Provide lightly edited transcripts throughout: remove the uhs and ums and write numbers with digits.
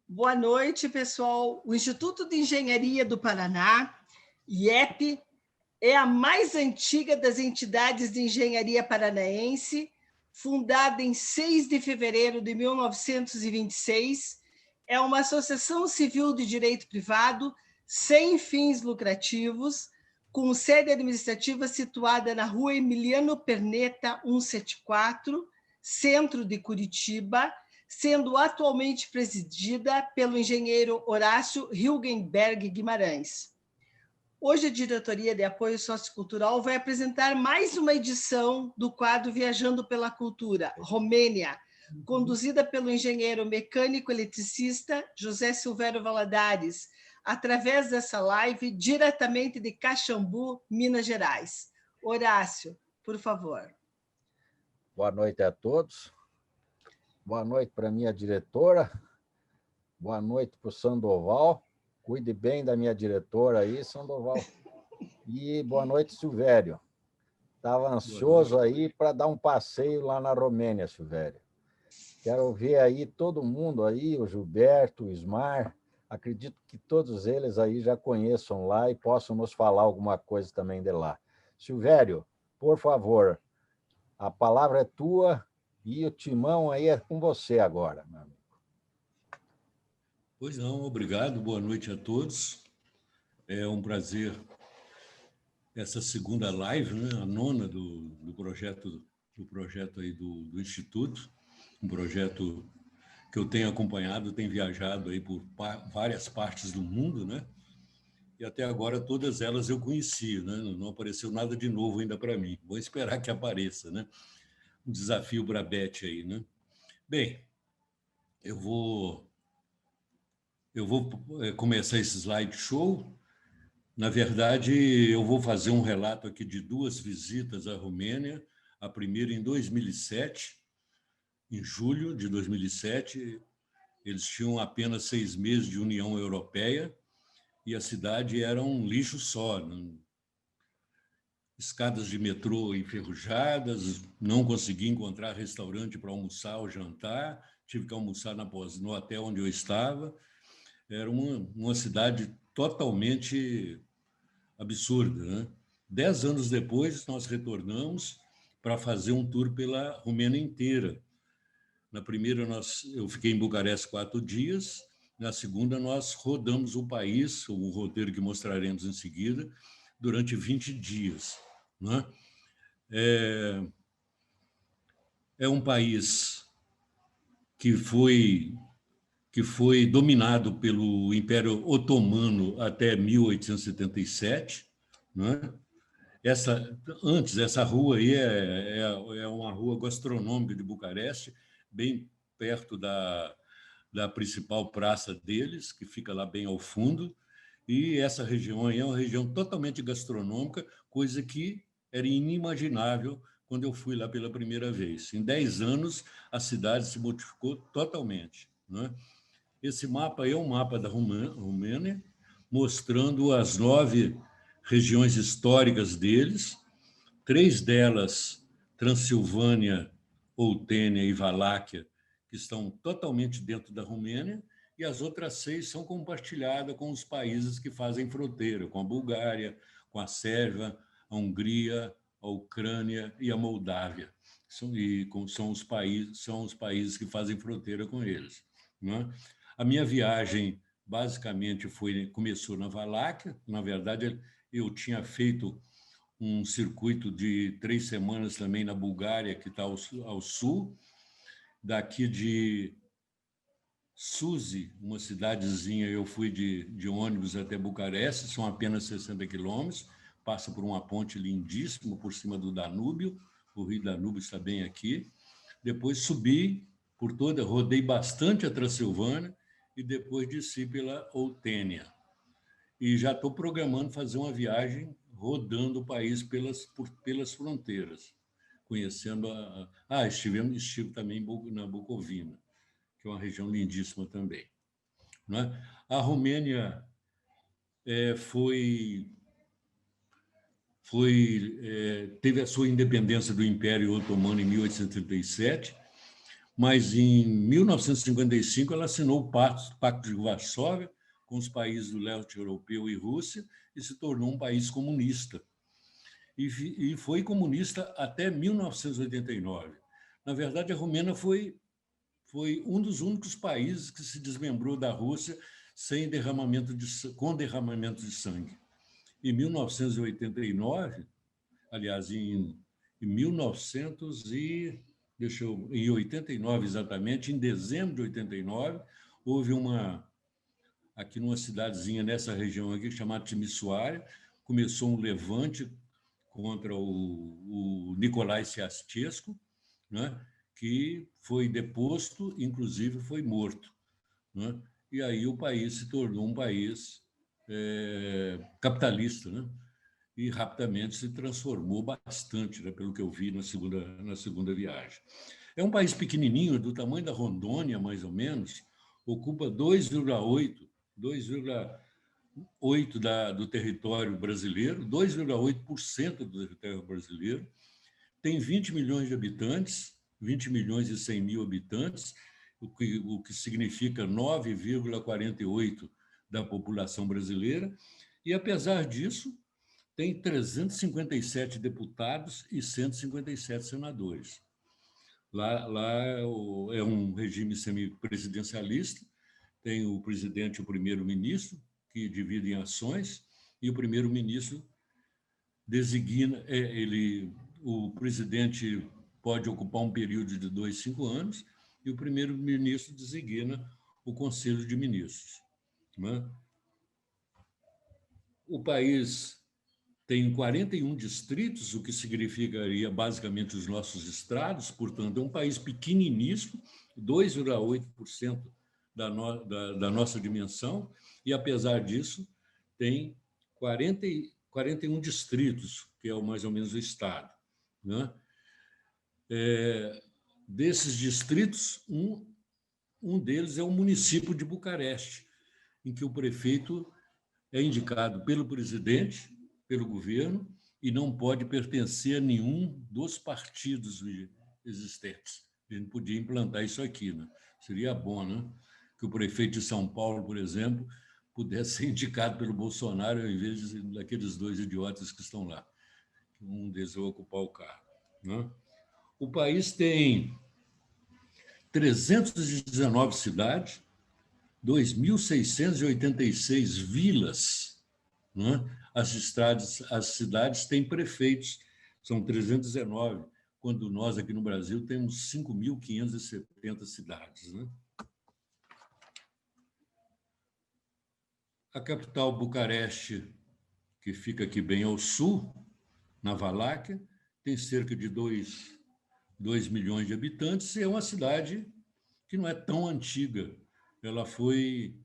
Boa noite, pessoal. O Instituto de Engenharia do Paraná, IEP, é a mais antiga das entidades de engenharia paranaense, fundada em 6 de fevereiro de 1926. É uma associação civil de direito privado, sem fins lucrativos, com sede administrativa situada na Rua Emiliano Perneta, 174, centro de Curitiba, sendo atualmente presidida pelo engenheiro Horácio Hilgenberg Guimarães. Hoje, a Diretoria de Apoio Sociocultural vai apresentar mais uma edição do quadro Viajando pela Cultura, Romênia, conduzida pelo engenheiro mecânico eletricista José Silvério Valadares, através dessa live diretamente de Caxambu, Minas Gerais. Horácio, por favor. Boa noite a todos. Boa noite para a minha diretora. Boa noite para o Sandoval. Cuide bem da minha diretora aí, Sandoval. E boa noite, Silvério. Estava ansioso aí para dar um passeio lá na Romênia, Silvério. Quero ver aí todo mundo aí, o Gilberto, o Ismar. Acredito que todos eles aí já conheçam lá e possam nos falar alguma coisa também de lá. Silvério, por favor, a palavra é tua e o timão aí é com você agora, meu amigo. Pois não, obrigado, boa noite a todos. É um prazer essa segunda live, né, a nona do projeto aí do Instituto, um projeto que eu tenho acompanhado, tenho viajado aí por várias partes do mundo, né? E até agora todas elas eu conhecia, né? Não apareceu nada de novo ainda para mim. Vou esperar que apareça, né? Um desafio para a Beth aí, né? Bem, eu vou começar esse slideshow. Na verdade, eu vou fazer um relato aqui de 2 visitas à Romênia. A primeira em 2007, em julho de 2007. Eles tinham apenas 6 meses de União Europeia e a cidade era um lixo só. Escadas de metrô enferrujadas, não consegui encontrar restaurante para almoçar ou jantar, tive que almoçar no hotel onde eu estava. Era uma cidade totalmente absurda, né? 10 anos depois, nós retornamos para fazer um tour pela Romênia inteira. Na primeira, eu fiquei em Bucareste 4 dias. Na segunda, nós rodamos o país, o roteiro que mostraremos em seguida, durante 20 dias. Né? É um país que foi dominado pelo Império Otomano até 1877, né? Essa rua aí é uma rua gastronômica de Bucareste, bem perto da principal praça deles, que fica lá bem ao fundo, e essa região aí é uma região totalmente gastronômica, coisa que era inimaginável quando eu fui lá pela primeira vez. Em 10 anos, a cidade se modificou totalmente, né? Esse mapa é um mapa da Romênia, mostrando as 9 regiões históricas deles, 3 delas, Transilvânia, Oltênia e Valáquia, que estão totalmente dentro da Romênia, e as outras 6 são compartilhadas com os países que fazem fronteira, com a Bulgária, com a Sérvia, a Hungria, a Ucrânia e a Moldávia. São os países que fazem fronteira com eles, né? A minha viagem, basicamente, começou na Valáquia. Na verdade, eu tinha feito um circuito de 3 semanas também na Bulgária, que está ao sul. Daqui de Suzi, uma cidadezinha, eu fui de ônibus até Bucareste, são apenas 60 quilômetros, passa por uma ponte lindíssima por cima do Danúbio, o rio Danúbio está bem aqui. Depois subi rodei bastante a Transilvânia e depois desci pela Oltênia. E já estou programando fazer uma viagem rodando o país pelas fronteiras, conhecendo estive também na Bucovina, que é uma região lindíssima também, né? A Romênia teve a sua independência do Império Otomano em 1837, mas em 1955 ela assinou o Pacto de Varsóvia com os países do leste europeu e Rússia e se tornou um país comunista. E foi comunista até 1989. Na verdade, a Romênia foi um dos únicos países que se desmembrou da Rússia com derramamento de sangue. Em 1989, aliás, em 89 exatamente, em dezembro de 89, houve aqui numa cidadezinha nessa região aqui, chamada Timisoara, começou um levante contra o Nicolae Ceausescu, né, que foi deposto, inclusive foi morto, né? E aí o país se tornou um país capitalista, né? E rapidamente se transformou bastante, né, pelo que eu vi na segunda viagem. É um país pequenininho, do tamanho da Rondônia, mais ou menos, ocupa 2,8% do território brasileiro, 2,8% do território brasileiro, tem 20 milhões de habitantes, 20 milhões e 100 mil habitantes, o que significa 9,48% da população brasileira, e, apesar disso, tem 357 deputados e 157 senadores. Lá é um regime semipresidencialista, tem o presidente e o primeiro-ministro, que dividem ações, e o primeiro-ministro designa, o presidente pode ocupar um período de 5 anos, e o primeiro-ministro designa o Conselho de Ministros, né? O país tem 41 distritos, o que significaria basicamente os nossos estados, portanto, é um país pequeniníssimo, 2,8% da nossa dimensão, e, apesar disso, tem 41 distritos, que é mais ou menos o estado, né? Desses distritos, um deles é o município de Bucareste, em que o prefeito é indicado pelo presidente, pelo governo, e não pode pertencer a nenhum dos partidos existentes. A gente podia implantar isso aqui, né? Seria bom, né? Que o prefeito de São Paulo, por exemplo, pudesse ser indicado pelo Bolsonaro, ao invés daqueles 2 idiotas que estão lá. Um deles vai ocupar o cargo, né? O país tem 319 cidades, 2.686 vilas, né? As cidades têm prefeitos, são 319, quando nós aqui no Brasil temos 5.570 cidades, né? A capital, Bucareste, que fica aqui bem ao sul, na Valáquia, tem cerca de 2 milhões de habitantes, e é uma cidade que não é tão antiga. Ela foi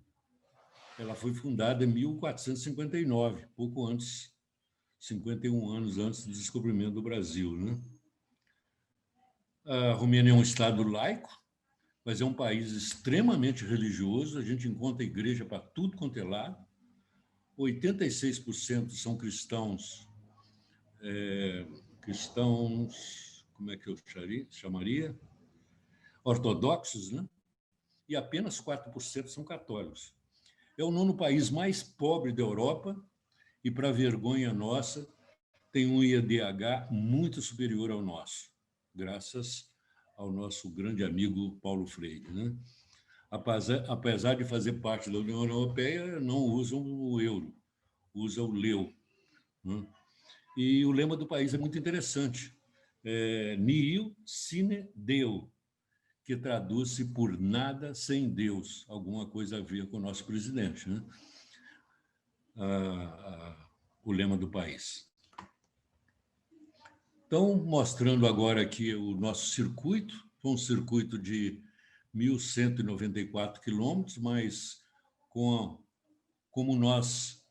fundada em 1459, pouco antes, 51 anos antes do descobrimento do Brasil, né? A Romênia é um estado laico, mas é um país extremamente religioso, a gente encontra igreja para tudo quanto é lado, 86% são cristãos, como é que eu chamaria? Ortodoxos, né? E apenas 4% são católicos. É o 9º país mais pobre da Europa e, para vergonha nossa, tem um IDH muito superior ao nosso, graças ao nosso grande amigo Paulo Freire, né? Apesar de fazer parte da União Europeia, não usam o euro, usam o leu, né? E o lema do país é muito interessante, Nihil sine Deo, que traduz-se por nada sem Deus, alguma coisa a ver com o nosso presidente, né? O lema do país. Então, mostrando agora aqui o nosso circuito, foi um circuito de 1.194 quilômetros, mas como nós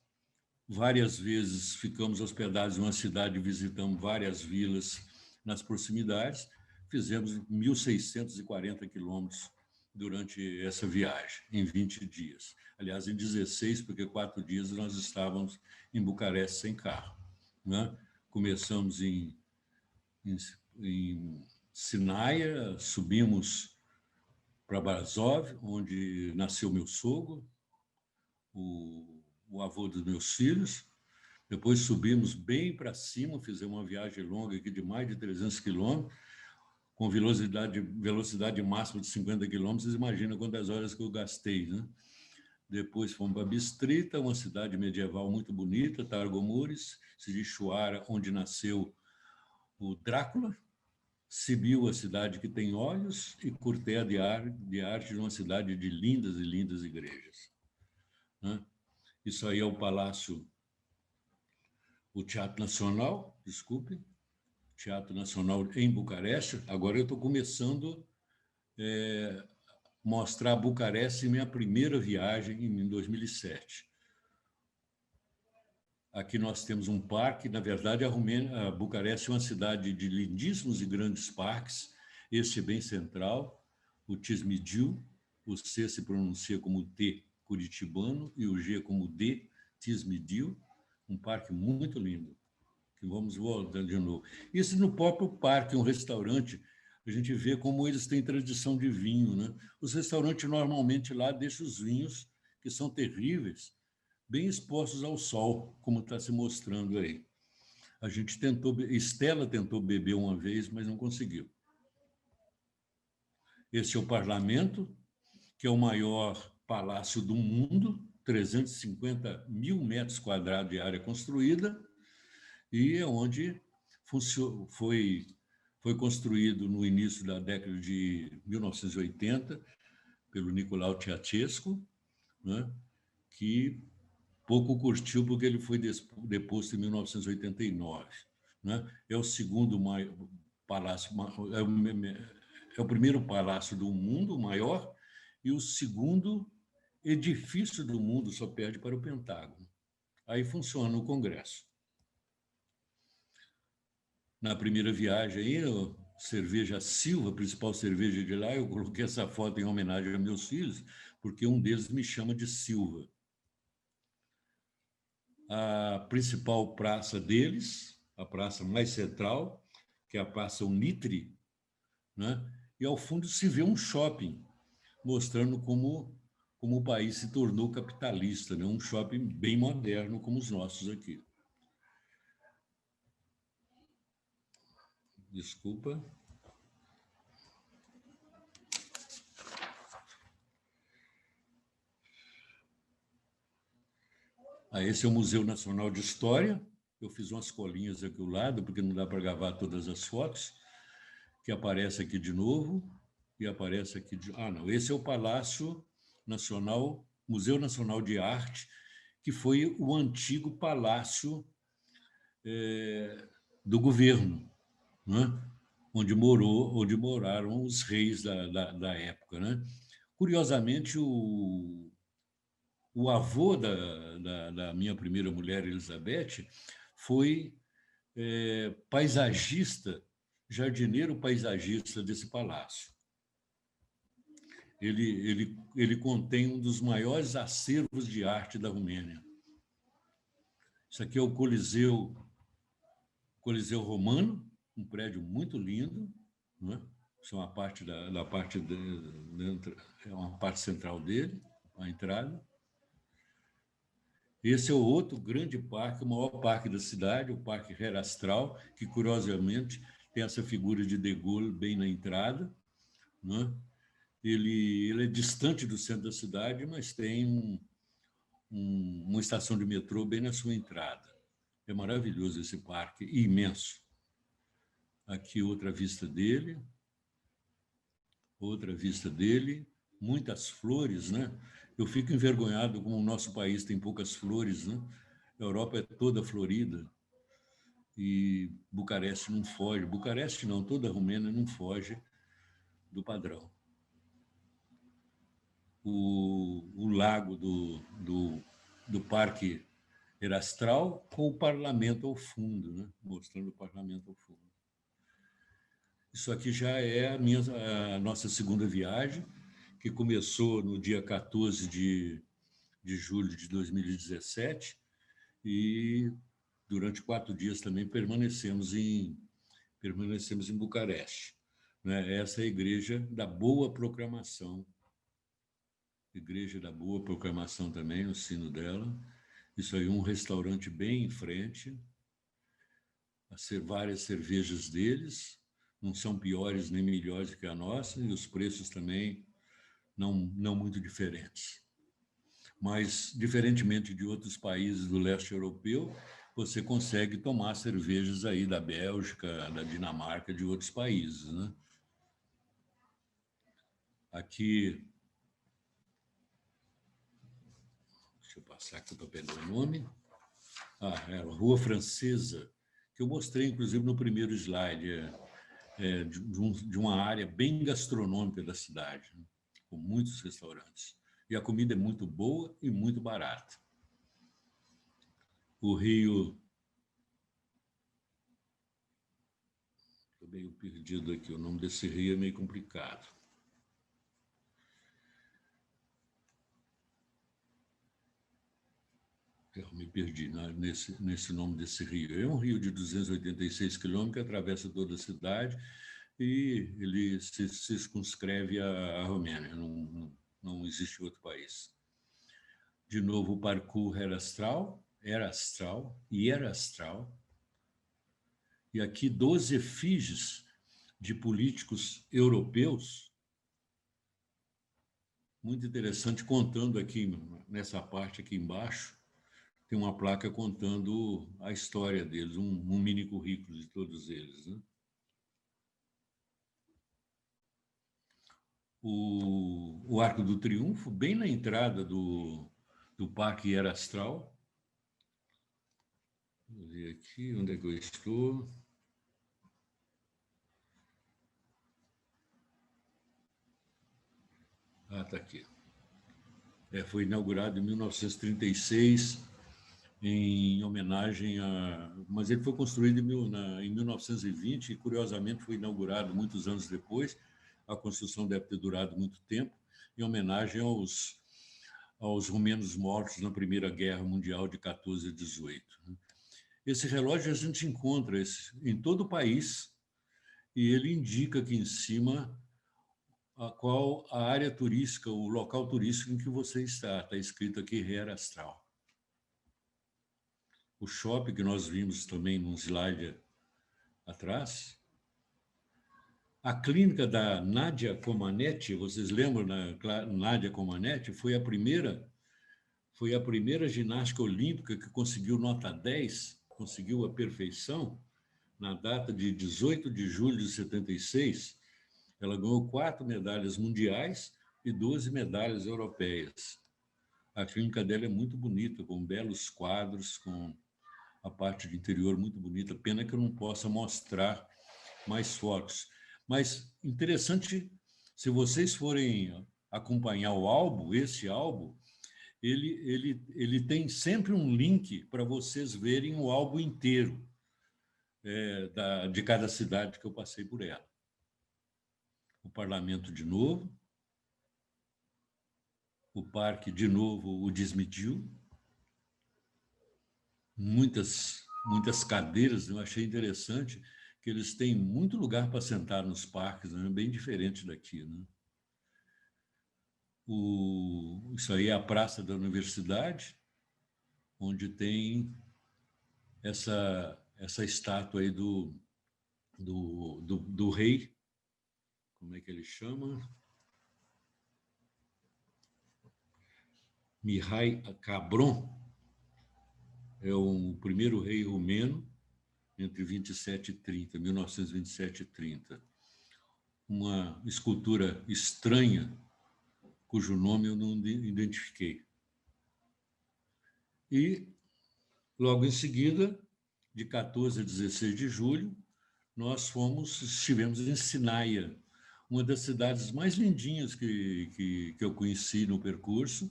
várias vezes ficamos hospedados em uma cidade e visitamos várias vilas nas proximidades, fizemos 1.640 quilômetros durante essa viagem, em 20 dias. Aliás, em 16, porque 4 dias nós estávamos em Bucareste sem carro, né? Começamos em Sinaia, subimos para Brasov, onde nasceu meu sogro, o avô dos meus filhos. Depois subimos bem para cima, fizemos uma viagem longa aqui de mais de 300 quilômetros, com velocidade máxima de 50 quilômetros. Vocês imaginam quantas horas que eu gastei, né? Depois fomos para Bistrita, uma cidade medieval muito bonita, Targomures, Timișoara, onde nasceu o Drácula, Sibiu, a cidade que tem olhos, e Curtea de Arte, uma cidade de lindas e lindas igrejas, né? Isso aí é o Palácio, o Teatro Nacional, desculpe, Teatro Nacional em Bucareste. Agora eu estou começando a mostrar Bucareste em minha primeira viagem, em 2007. Aqui nós temos um parque. Na verdade, a Bucareste é uma cidade de lindíssimos e grandes parques. Este é bem central, o Cismigiu, o C se pronuncia como T curitibano e o G como D, Cismigiu, um parque muito lindo, que vamos voltar de novo. Isso no próprio parque, um restaurante, a gente vê como eles têm tradição de vinho, né? Os restaurantes normalmente lá deixam os vinhos, que são terríveis, bem expostos ao sol, como está se mostrando aí. A gente tentou, Estela tentou beber uma vez, mas não conseguiu. Esse é o parlamento, que é o maior palácio do mundo, 350 mil metros quadrados de área construída, e é onde foi construído no início da década de 1980 pelo Nicolau Ceausescu, né, que pouco curtiu porque ele foi deposto em 1989. Né? É o segundo palácio, é o primeiro palácio do mundo, maior, e o segundo edifício do mundo, só perde para o Pentágono. Aí funciona o Congresso. Na primeira viagem, aí, cerveja Silva, a principal cerveja de lá, eu coloquei essa foto em homenagem aos meus filhos, porque um deles me chama de Silva. A principal praça deles, a praça mais central, que é a Praça Unitre, né? E ao fundo se vê um shopping, mostrando como o país se tornou capitalista, né? Um shopping bem moderno, como os nossos aqui. Desculpa. Esse é o Museu Nacional de História. Eu fiz umas colinhas aqui ao lado, porque não dá para gravar todas as fotos, que aparece aqui de novo, e aparece aqui de... Ah, não, esse é o Palácio Nacional, Museu Nacional de Arte, que foi o antigo palácio do governo, né? onde moraram os reis da época, né? Curiosamente, o avô da minha primeira mulher, Elizabeth, foi paisagista, jardineiro paisagista desse palácio. Ele contém um dos maiores acervos de arte da Romênia. Isso aqui é o Coliseu Romano, um prédio muito lindo, né? Isso é uma parte é uma parte central dele, a entrada. Esse é o outro grande parque, o maior parque da cidade, o Parque Herastral, que, curiosamente, tem essa figura de De Gaulle bem na entrada, né? Ele é distante do centro da cidade, mas tem uma estação de metrô bem na sua entrada. É maravilhoso esse parque, imenso. Aqui outra vista dele, muitas flores, né? Eu fico envergonhado como o nosso país tem poucas flores, né? A Europa é toda florida e Bucareste não foge. Bucareste não, toda a Romênia não foge do padrão. O lago do Parque Herastral com o parlamento ao fundo, né? Mostrando o parlamento ao fundo. Isso aqui já é a nossa segunda viagem, que começou no dia 14 de julho de 2017 e durante 4 dias também permanecemos em Bucareste. né? Essa é a Igreja da Boa Proclamação. Igreja da Boa Proclamação também, o sino dela. Isso aí, um restaurante bem em frente, várias cervejas deles, não são piores nem melhores que a nossa, e os preços também não muito diferentes. Mas, diferentemente de outros países do leste europeu, você consegue tomar cervejas aí da Bélgica, da Dinamarca, de outros países, né? Aqui, deixa eu passar aqui para pegar o nome. É a Rua Francesa, que eu mostrei, inclusive, no primeiro slide, de uma área bem gastronômica da cidade, né? Com muitos restaurantes. E a comida é muito boa e muito barata. O Rio... Estou meio perdido aqui, o nome desse rio é meio complicado. Eu me perdi nesse nome desse rio. É um rio de 286 quilômetros que atravessa toda a cidade e ele se circunscreve à Romênia, não existe outro país. De novo, o parkour Erastral, e aqui 12 efígies de políticos europeus, muito interessante, contando aqui, nessa parte aqui embaixo, tem uma placa contando a história deles, um mini currículo de todos eles, né? O Arco do Triunfo, bem na entrada do Parque Erastral. Vou ver aqui, onde é que eu estou? Está aqui. Foi inaugurado em 1936, em homenagem a... Mas ele foi construído em 1920 e, curiosamente, foi inaugurado muitos anos depois. A construção deve ter durado muito tempo, em homenagem aos romenos mortos na Primeira Guerra Mundial de 14 a 18. Esse relógio a gente encontra em todo o país e ele indica aqui em cima qual a área turística, o local turístico em que você está. Está escrito aqui Erastral. O shopping que nós vimos também num slide atrás. A clínica da Nadia Comaneci, vocês lembram da Nadia Comaneci? Foi a primeira ginástica olímpica que conseguiu nota 10, conseguiu a perfeição, na data de 18 de julho de 76. Ela ganhou 4 medalhas mundiais e 12 medalhas europeias. A clínica dela é muito bonita, com belos quadros, com a parte de interior muito bonita. Pena que eu não possa mostrar mais fotos. Mas interessante, se vocês forem acompanhar o álbum, esse álbum, ele tem sempre um link para vocês verem o álbum inteiro de cada cidade que eu passei por ela. O parlamento de novo, o parque de novo, o desmediu, muitas cadeiras. Eu achei interessante que eles têm muito lugar para sentar nos parques, né? Bem diferente daqui, né? Isso aí é a Praça da Universidade, onde tem essa estátua aí do rei, como é que ele chama? Mihai Cabron, é o primeiro rei romeno, entre 27 e 30, 1927 e 30. Uma escultura estranha, cujo nome eu não identifiquei. E, logo em seguida, de 14 a 16 de julho, nós estivemos em Sinaia, uma das cidades mais lindinhas que eu conheci no percurso.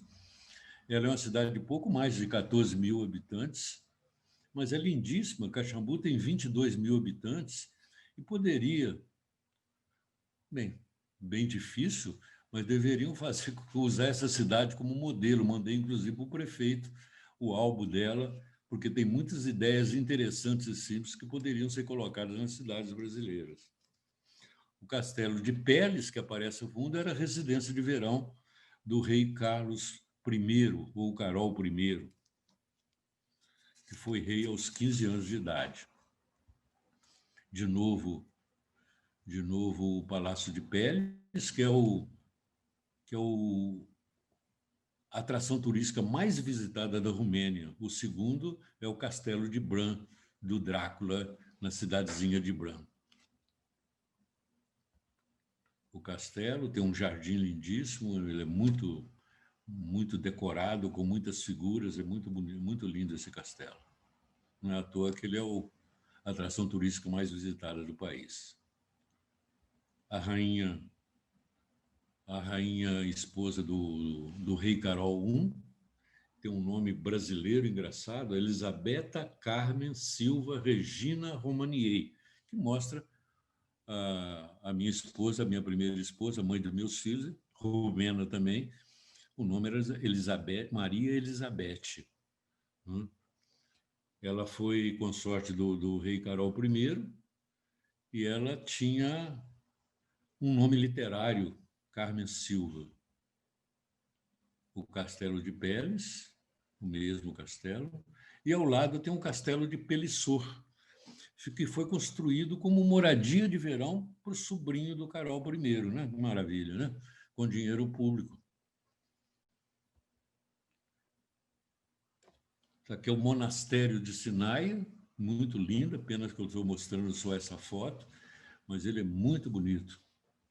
Ela é uma cidade de pouco mais de 14 mil habitantes, mas é lindíssima. Caxambu tem 22 mil habitantes e poderia, bem difícil, mas deveriam usar essa cidade como modelo. Mandei, inclusive, para o prefeito o álbum dela, porque tem muitas ideias interessantes e simples que poderiam ser colocadas nas cidades brasileiras. O castelo de Peles, que aparece ao fundo, era a residência de verão do rei Carlos I, ou Carol I, que foi rei aos 15 anos de idade. De novo o Palácio de Peles, que é a atração turística mais visitada da Romênia. O segundo é o Castelo de Bran, do Drácula, na cidadezinha de Bran. O castelo tem um jardim lindíssimo, ele é muito, muito decorado, com muitas figuras, é muito bonito, muito lindo esse castelo. Não é à toa que ele é a atração turística mais visitada do país. A rainha esposa do rei Carol I, tem um nome brasileiro engraçado, Elisabetta Carmen Silva Regina Romanier, que mostra a minha esposa, a minha primeira esposa, mãe dos meus filhos, romena também. O nome era Maria Elizabeth. Ela foi consorte do rei Carol I e ela tinha um nome literário, Carmen Silva. O Castelo de Peles, o mesmo castelo, e ao lado tem um castelo de Pelissor, que foi construído como moradia de verão para o sobrinho do Carol I, né? Maravilha, né? Com dinheiro público. Aqui é o Monastério de Sinaia, muito lindo, apenas que eu estou mostrando só essa foto, mas ele é muito bonito,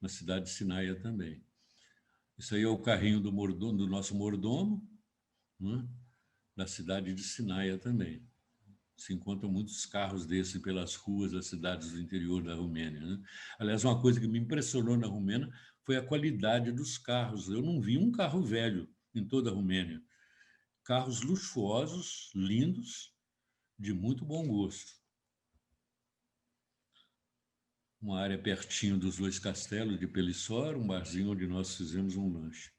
na cidade de Sinaia também. Isso aí é o carrinho do nosso mordomo, né? Na cidade de Sinaia também. Se encontram muitos carros desses pelas ruas das cidades do interior da Romênia, né? Aliás, uma coisa que me impressionou na Romênia foi a qualidade dos carros. Eu não vi um carro velho em toda a Romênia. Carros luxuosos, lindos, de muito bom gosto. Uma área pertinho dos dois castelos de Pelissor, um barzinho onde nós fizemos um lanche.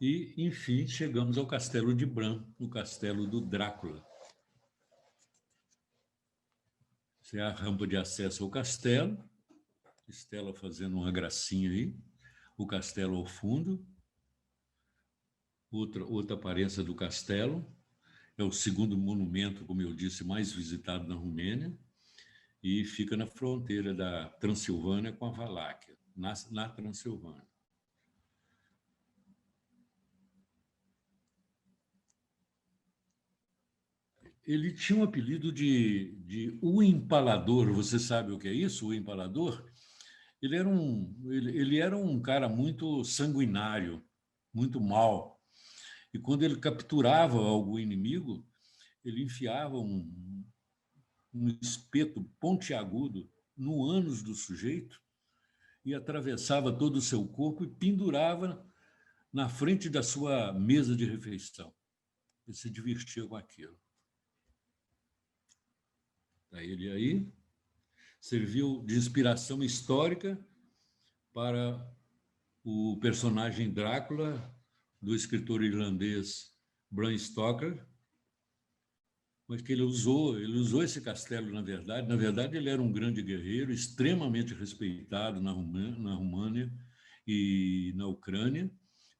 E, enfim, chegamos ao Castelo de Bran, o castelo do Drácula. Essa é a rampa de acesso ao castelo. Estela fazendo uma gracinha aí. O castelo ao fundo. Outra aparência do castelo. É o segundo monumento, como eu disse, mais visitado na Romênia. E fica na fronteira da Transilvânia com a Valáquia, na Transilvânia. Ele tinha um apelido de O Empalador. Você sabe o que é isso, o Empalador? Ele era um cara muito sanguinário, muito mau. E quando ele capturava algum inimigo, ele enfiava um espeto pontiagudo no ânus do sujeito e atravessava todo o seu corpo e pendurava na frente da sua mesa de refeição. Ele se divertia com aquilo. Está ele aí. Serviu de inspiração histórica para o personagem Drácula, do escritor irlandês Bram Stoker, mas que ele usou esse castelo, na verdade. Na verdade, ele era um grande guerreiro, extremamente respeitado na România e na Ucrânia,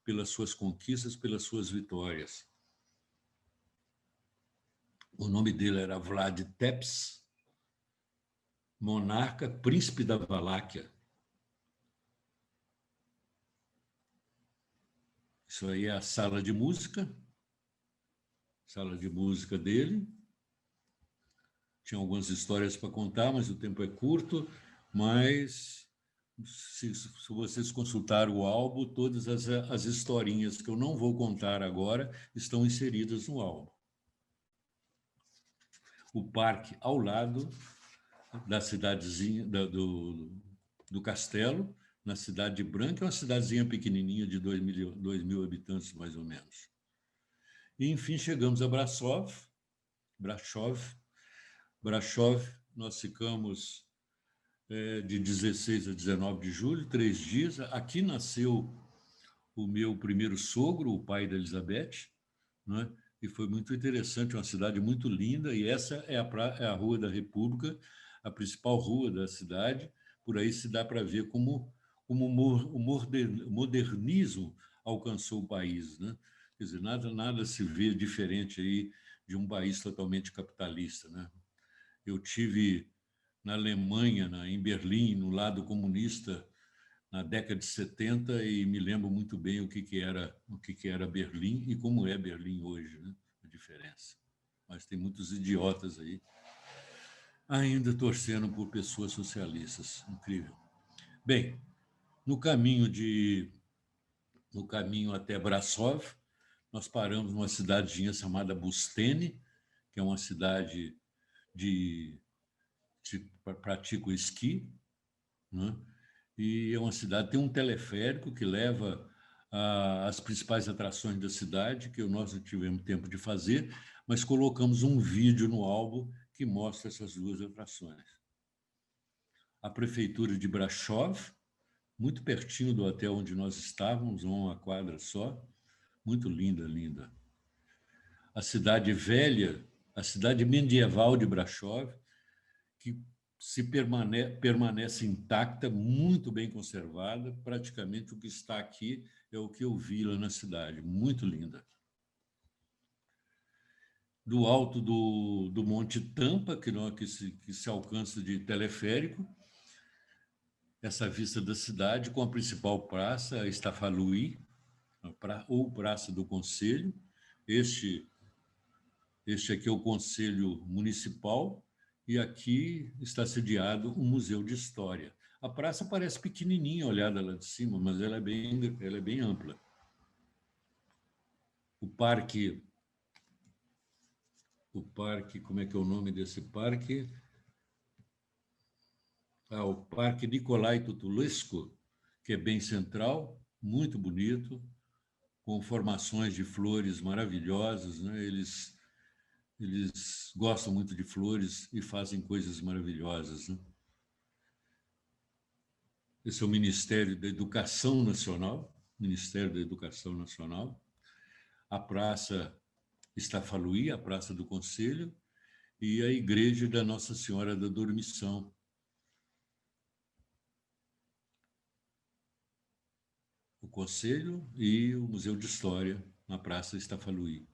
pelas suas conquistas, pelas suas vitórias. O nome dele era Vlad Tepes, monarca, príncipe da Valáquia. Isso aí é a sala de música dele. Tinha algumas histórias para contar, mas o tempo é curto. Mas, se vocês consultarem o álbum, todas as historinhas que eu não vou contar agora estão inseridas no álbum. O parque ao lado da cidadezinha, do castelo, na cidade de Bran, que é uma cidadezinha pequenininha de 2.000 habitantes, mais ou menos. E, enfim, chegamos a Brasov. Nós ficamos de 16 a 19 de julho, 3 dias. Aqui nasceu o meu primeiro sogro, o pai da Elizabeth, né? E foi muito interessante, uma cidade muito linda, e essa é a Rua da República, a principal rua da cidade, por aí se dá para ver como o modernismo alcançou o país, né? Quer dizer, nada se vê diferente aí de um país totalmente capitalista, né? Eu tive na Alemanha, em Berlim, no lado comunista, na década de 70, e me lembro muito bem o que era Berlim e como é Berlim hoje, né? A diferença. Mas tem muitos idiotas aí ainda torcendo por pessoas socialistas. Incrível. Bem, no caminho até Brașov, nós paramos numa cidadezinha chamada Bustene, que é uma cidade que pratica o esqui, né? E é uma cidade, tem um teleférico que leva às principais atrações da cidade, que nós não tivemos tempo de fazer, mas colocamos um vídeo no álbum que mostra essas duas atrações. A prefeitura de Brașov, muito pertinho do hotel onde nós estávamos, uma quadra só, muito linda, linda. A cidade velha, a cidade medieval de Brașov, que permanece intacta, muito bem conservada. Praticamente o que está aqui é o que eu vi lá na cidade, muito linda. Do alto do Monte Tampa, que se alcança de teleférico, essa vista da cidade com a principal praça, a Estafalui, ou Praça do Conselho. Este aqui é o Conselho Municipal, e aqui está sediado o Museu de História. A praça parece pequenininha, olhada lá de cima, mas ela é bem ampla. O parque, como é que é o nome desse parque? O Parque Nicolae Tutulescu, que é bem central, muito bonito, com formações de flores maravilhosas, né? Eles gostam muito de flores e fazem coisas maravilhosas, né? Esse é o Ministério da Educação Nacional, Ministério da Educação Nacional. A Praça Estafalui, a Praça do Conselho, e a Igreja da Nossa Senhora da Dormição. O Conselho e o Museu de História na Praça Estafalui.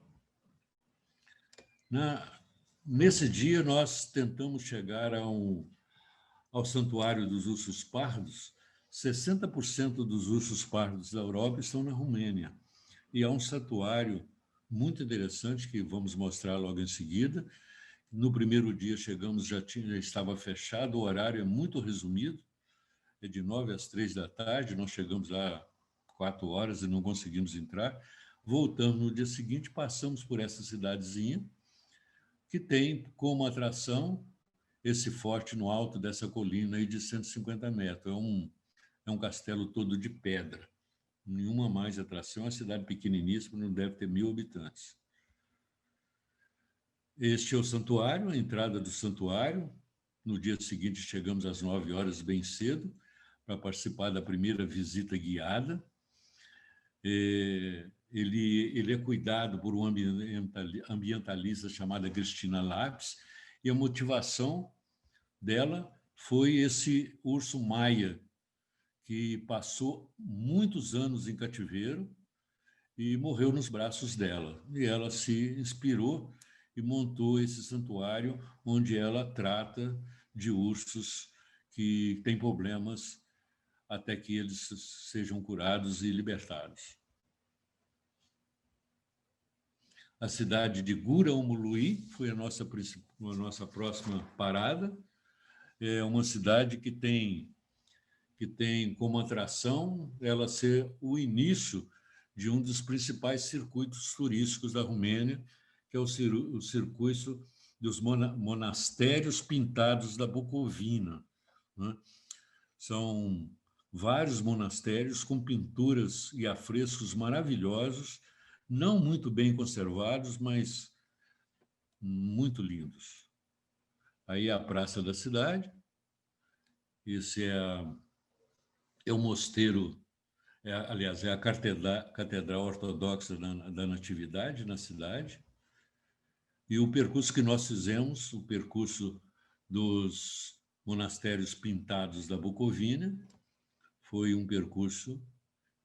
Nesse dia, nós tentamos chegar ao Santuário dos Ursos Pardos. 60% dos ursos pardos da Europa estão na Romênia. E há um santuário muito interessante que vamos mostrar logo em seguida. No primeiro dia chegamos, já estava fechado, o horário é muito resumido, é de 9 às 3 da tarde, nós chegamos lá 4 horas e não conseguimos entrar. Voltamos no dia seguinte, passamos por essa cidadezinha, que tem como atração esse forte no alto dessa colina aí de 150 metros. É um castelo todo de pedra. Nenhuma mais atração. É uma cidade pequeniníssima, não deve ter 1000 habitantes. Este é o santuário, a entrada do santuário. No dia seguinte, chegamos às 9 horas, bem cedo, para participar da primeira visita guiada. Ele é cuidado por uma ambientalista chamada Cristina Lapis, e a motivação dela foi esse urso maia, que passou muitos anos em cativeiro e morreu nos braços dela. E ela se inspirou e montou esse santuário onde ela trata de ursos que têm problemas até que eles sejam curados e libertados. A cidade de Gurăumului foi a nossa próxima parada. É uma cidade que tem como atração ela ser o início de um dos principais circuitos turísticos da Romênia, que é o circuito dos monastérios pintados da Bucovina, né? São vários monastérios com pinturas e afrescos maravilhosos, não muito bem conservados, mas muito lindos. Aí a praça da cidade, esse é o mosteiro, aliás, é a Catedral Ortodoxa da Natividade na cidade. E o percurso que nós fizemos, o percurso dos monastérios pintados da Bucovina. Foi um percurso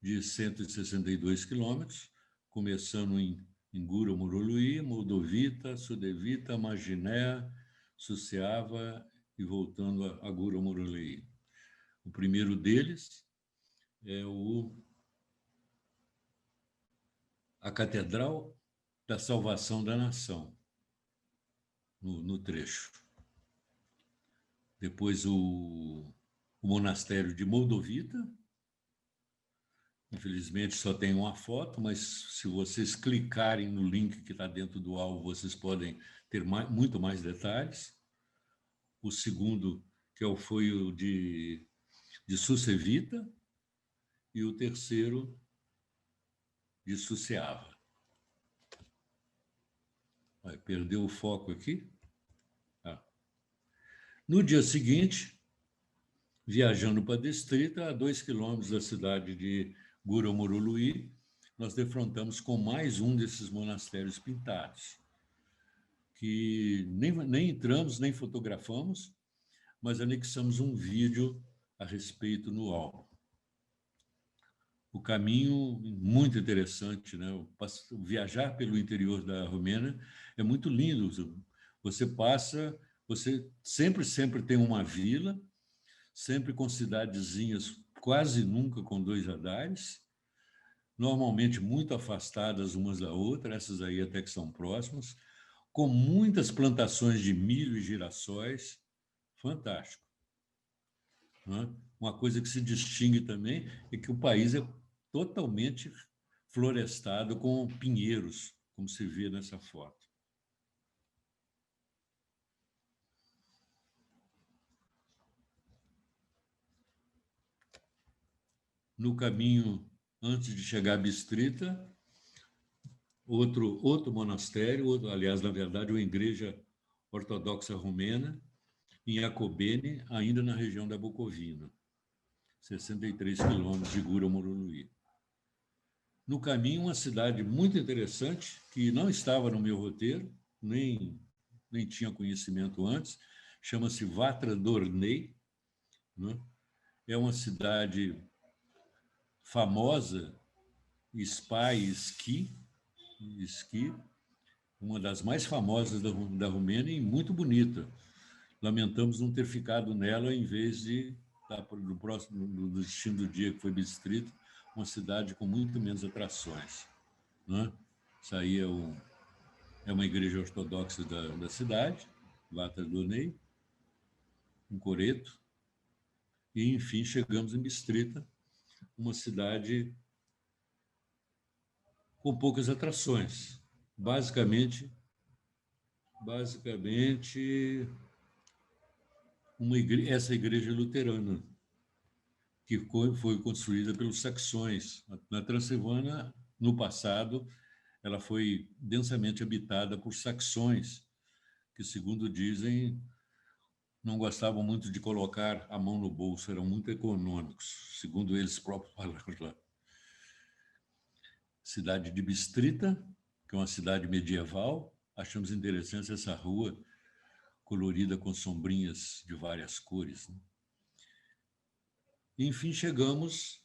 de 162 quilômetros, começando em Gura Moruluí, Moldovita, Sudevita, Maginé, Suceava e voltando a Gura Moruluí. O primeiro deles é a Catedral da Salvação da Nação, no trecho. Depois o monastério de Moldovita. Infelizmente só tem uma foto, mas se vocês clicarem no link que está dentro do álbum, vocês podem ter muito mais detalhes. O segundo, foi o de Sucevita, e o terceiro de Suceava. Perdeu o foco aqui. No dia seguinte, viajando para Distrita, a 2 quilômetros da cidade de Gura Moruluí, nós defrontamos com mais um desses monastérios pintados, que nem entramos, nem fotografamos, mas anexamos um vídeo a respeito no álbum. O caminho muito interessante, né? Viajar pelo interior da Romênia é muito lindo. Você sempre tem uma vila, sempre com cidadezinhas quase nunca com 2 andares, normalmente muito afastadas umas da outra, essas aí até que são próximas, com muitas plantações de milho e girassóis, fantástico. Uma coisa que se distingue também é que o país é totalmente florestado com pinheiros, como se vê nessa foto. No caminho, antes de chegar a Bistrita, outro monastério, aliás, na verdade, uma igreja ortodoxa romena, em Iacobene, ainda na região da Bucovina, 63 quilômetros de Gura Moruluí. No caminho, uma cidade muito interessante, que não estava no meu roteiro, nem tinha conhecimento antes, chama-se Vatra Dornei, né? É uma cidade famosa, spa e esqui, uma das mais famosas da Romênia e muito bonita. Lamentamos não ter ficado nela em vez de estar no destino do dia, que foi Bistrita, uma cidade com muito menos atrações, né? Isso aí é uma igreja ortodoxa da cidade, Vatra Dornei, um coreto, e, enfim, chegamos em Bistrita, uma cidade com poucas atrações. Basicamente essa igreja luterana, que foi construída pelos saxões. Na Transilvânia, no passado, ela foi densamente habitada por saxões, que, segundo dizem, não gostavam muito de colocar a mão no bolso, eram muito econômicos, segundo eles próprios falaram lá. Cidade de Bistrita, que é uma cidade medieval. Achamos interessante essa rua colorida com sombrinhas de várias cores, né? Enfim, chegamos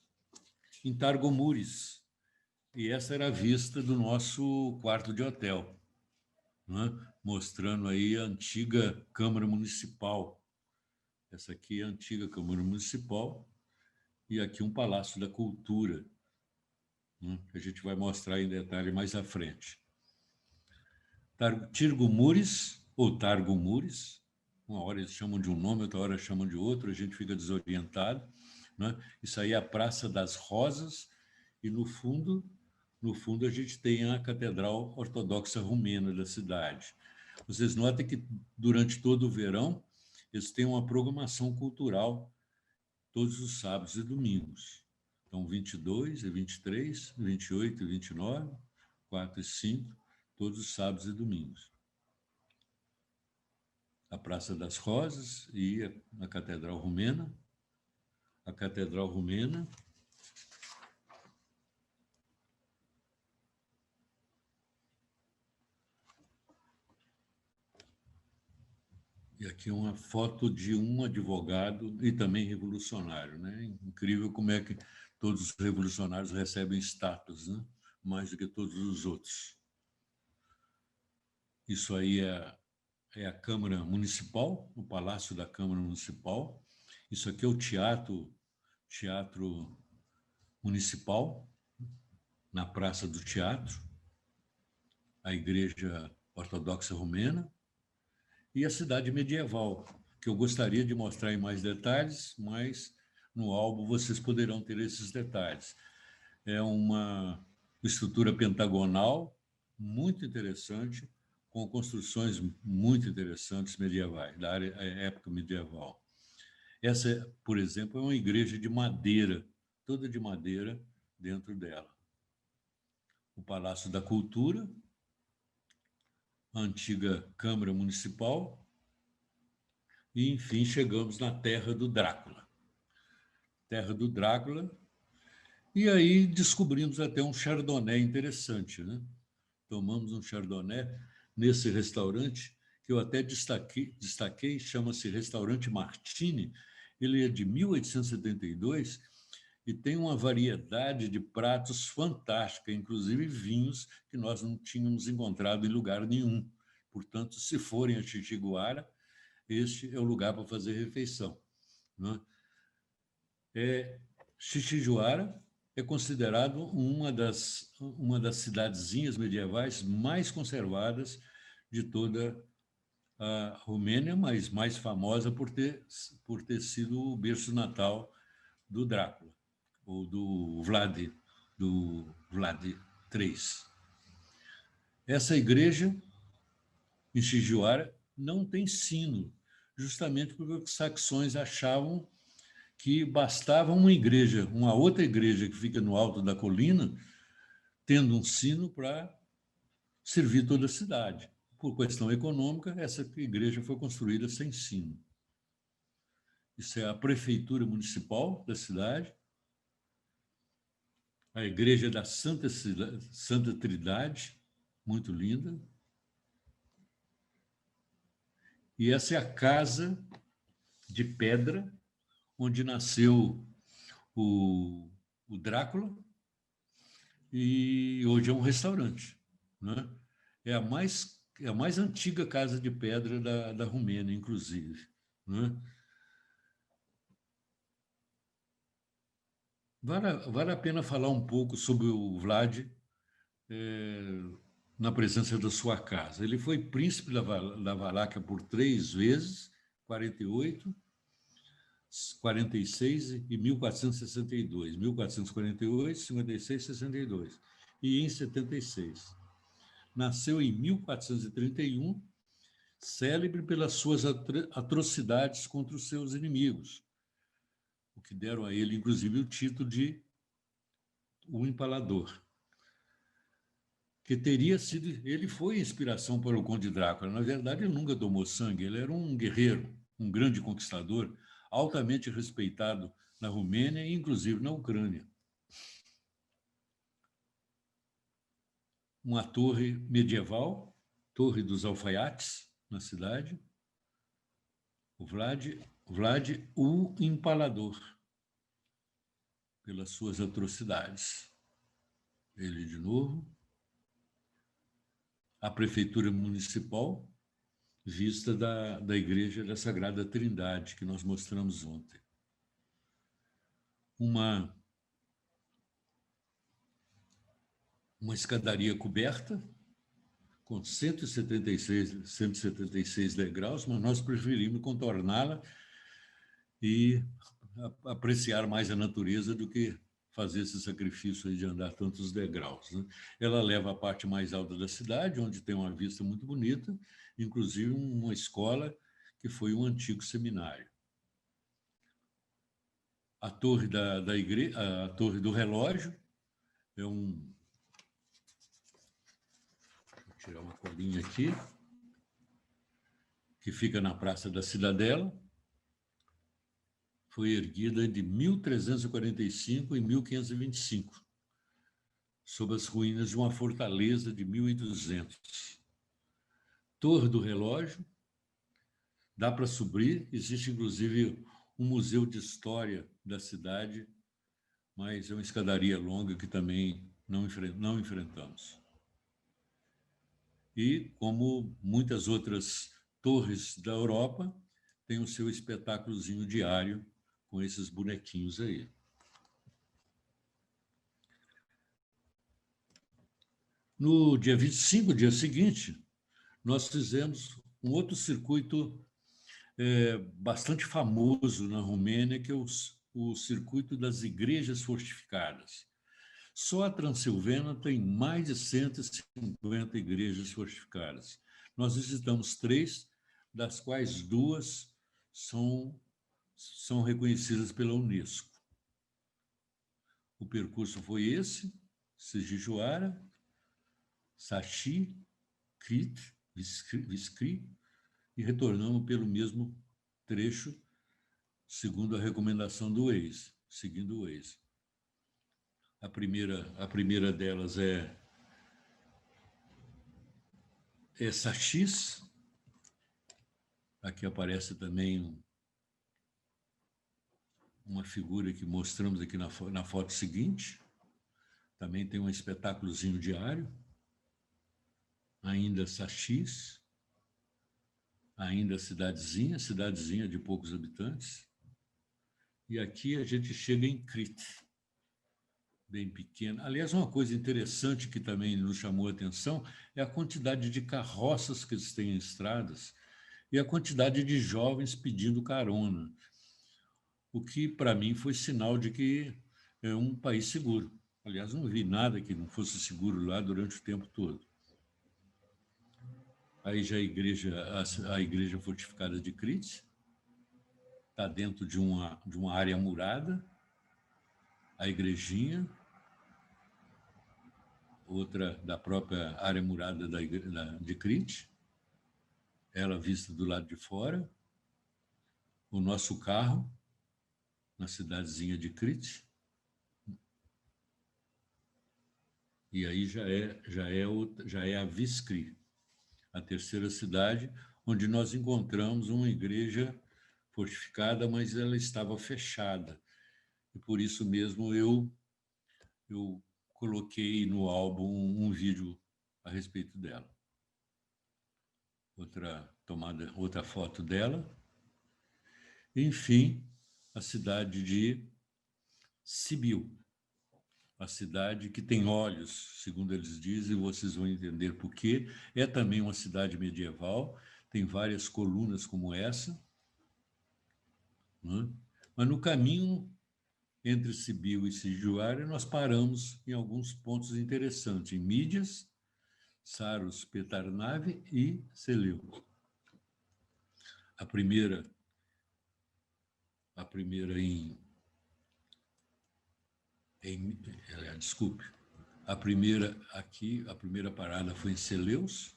em Targomures, e essa era a vista do nosso quarto de hotel, né? Mostrando aí a antiga Câmara Municipal. Essa aqui é a antiga Câmara Municipal, e aqui um Palácio da Cultura, né? Que a gente vai mostrar em detalhe mais à frente. Tirgumures, ou Targumures, uma hora eles chamam de um nome, outra hora chamam de outro, a gente fica desorientado, né? Isso aí é a Praça das Rosas, e no fundo a gente tem a Catedral Ortodoxa Romena da cidade. Vocês notem que durante todo o verão eles têm uma programação cultural todos os sábados e domingos. Então, 22 e 23, 28 e 29, 4 e 5, todos os sábados e domingos. A Praça das Rosas e a Catedral Romena. A Catedral Romena. E aqui uma foto de um advogado e também revolucionário, né? Incrível como é que todos os revolucionários recebem status, né? Mais do que todos os outros. Isso aí é a Câmara Municipal, o Palácio da Câmara Municipal. Isso aqui é o Teatro Municipal, na Praça do Teatro, a Igreja Ortodoxa Romena e a cidade medieval, que eu gostaria de mostrar em mais detalhes, mas no álbum vocês poderão ter esses detalhes. É uma estrutura pentagonal muito interessante, com construções muito interessantes medievais, da época medieval. Essa, por exemplo, é uma igreja de madeira, toda de madeira dentro dela. O Palácio da Cultura, a antiga Câmara Municipal, e, enfim, chegamos na Terra do Drácula. Terra do Drácula, e aí descobrimos até um chardonnay interessante, né? Tomamos um chardonnay nesse restaurante, que eu até destaquei, chama-se Restaurante Martini. Ele é de 1872 e tem uma variedade de pratos fantástica, inclusive vinhos que nós não tínhamos encontrado em lugar nenhum. Portanto, se forem a Xixiguara, este é o lugar para fazer refeição, né? Xixijuara é considerado uma das cidadezinhas medievais mais conservadas de toda a Romênia, mas mais famosa por ter sido o berço natal do Drácula, ou do Vlad III. Essa igreja, em Xixijuara, não tem sino, justamente porque os saxões achavam que bastava uma outra igreja que fica no alto da colina, tendo um sino para servir toda a cidade. Por questão econômica, essa igreja foi construída sem sino. Isso é a prefeitura municipal da cidade, a igreja da Santa Trindade, muito linda. E essa é a casa de pedra onde nasceu o Drácula, e hoje é um restaurante, né? É a mais antiga casa de pedra da Romênia, inclusive, né? Vale a pena falar um pouco sobre o Vlad na presença da sua casa. Ele foi príncipe da Valáquia por 3 vezes, 48, 46 e 1462. 1448, 56 e 62. E em 76. Nasceu em 1431, célebre pelas suas atrocidades contra os seus inimigos, o que deram a ele, inclusive, o título de o Empalador, que teria sido... Ele foi inspiração para o Conde Drácula. Na verdade, ele nunca tomou sangue, ele era um guerreiro, um grande conquistador, altamente respeitado na Romênia e, inclusive, na Ucrânia. Uma torre medieval, Torre dos Alfaiates, na cidade. O Vlad o Empalador, pelas suas atrocidades. Ele, de novo. A prefeitura municipal, vista da Igreja da Sagrada Trindade, que nós mostramos ontem. Uma escadaria coberta, com 176 degraus, mas nós preferimos contorná-la e apreciar mais a natureza do que fazer esse sacrifício de andar tantos degraus, né? Ela leva à parte mais alta da cidade, onde tem uma vista muito bonita, inclusive uma escola que foi um antigo seminário. A torre da igreja, a torre do relógio, vou tirar uma colinha aqui, que fica na Praça da Cidadela. Foi erguida de 1345 e 1525, sob as ruínas de uma fortaleza de 1200. Torre do Relógio, Dá para subir, existe inclusive um museu de história da cidade, mas é uma escadaria longa que também não enfrentamos. E, como muitas outras torres da Europa, tem o seu espetáculozinho diário com esses bonequinhos aí. No dia 25, dia seguinte, nós fizemos um outro circuito bastante famoso na Romênia, que é o circuito das igrejas fortificadas. Só a Transilvânia tem mais de 150 igrejas fortificadas. Nós visitamos 3, das quais 2 são reconhecidas pela Unesco. O percurso foi esse: Sigijoara, Sachi, Crete, Viskri, e retornamos pelo mesmo trecho, segundo a recomendação do Waze, seguindo o Waze. A primeira delas é Sachis. Aqui aparece também uma figura que mostramos aqui na foto seguinte. Também tem um espetáculozinho diário. Ainda Sachis. Ainda cidadezinha de poucos habitantes. E aqui a gente chega em Crete, bem pequena. Aliás, uma coisa interessante que também nos chamou a atenção é a quantidade de carroças que eles têm em estradas e a quantidade de jovens pedindo carona, o que, para mim, foi sinal de que é um país seguro. Aliás, não vi nada que não fosse seguro lá durante o tempo todo. Aí já a igreja fortificada de Crete está dentro de uma área murada, a igrejinha, outra da própria área murada de Crete, ela vista do lado de fora, o nosso carro na cidadezinha de Crete, e aí já é a Viskri, a terceira cidade, onde nós encontramos uma igreja fortificada, mas ela estava fechada, e por isso mesmo eu coloquei no álbum um vídeo a respeito dela. Outra foto dela. Enfim, a cidade de Sibiu, a cidade que tem olhos, segundo eles dizem, vocês vão entender por quê. É também uma cidade medieval, tem várias colunas como essa, né? Mas no caminho entre Sibiu e Sigijoara, nós paramos em alguns pontos interessantes, em Mídias, Saros, Petarnave e Seleucos. A primeira desculpe, a primeira parada foi em Seleus,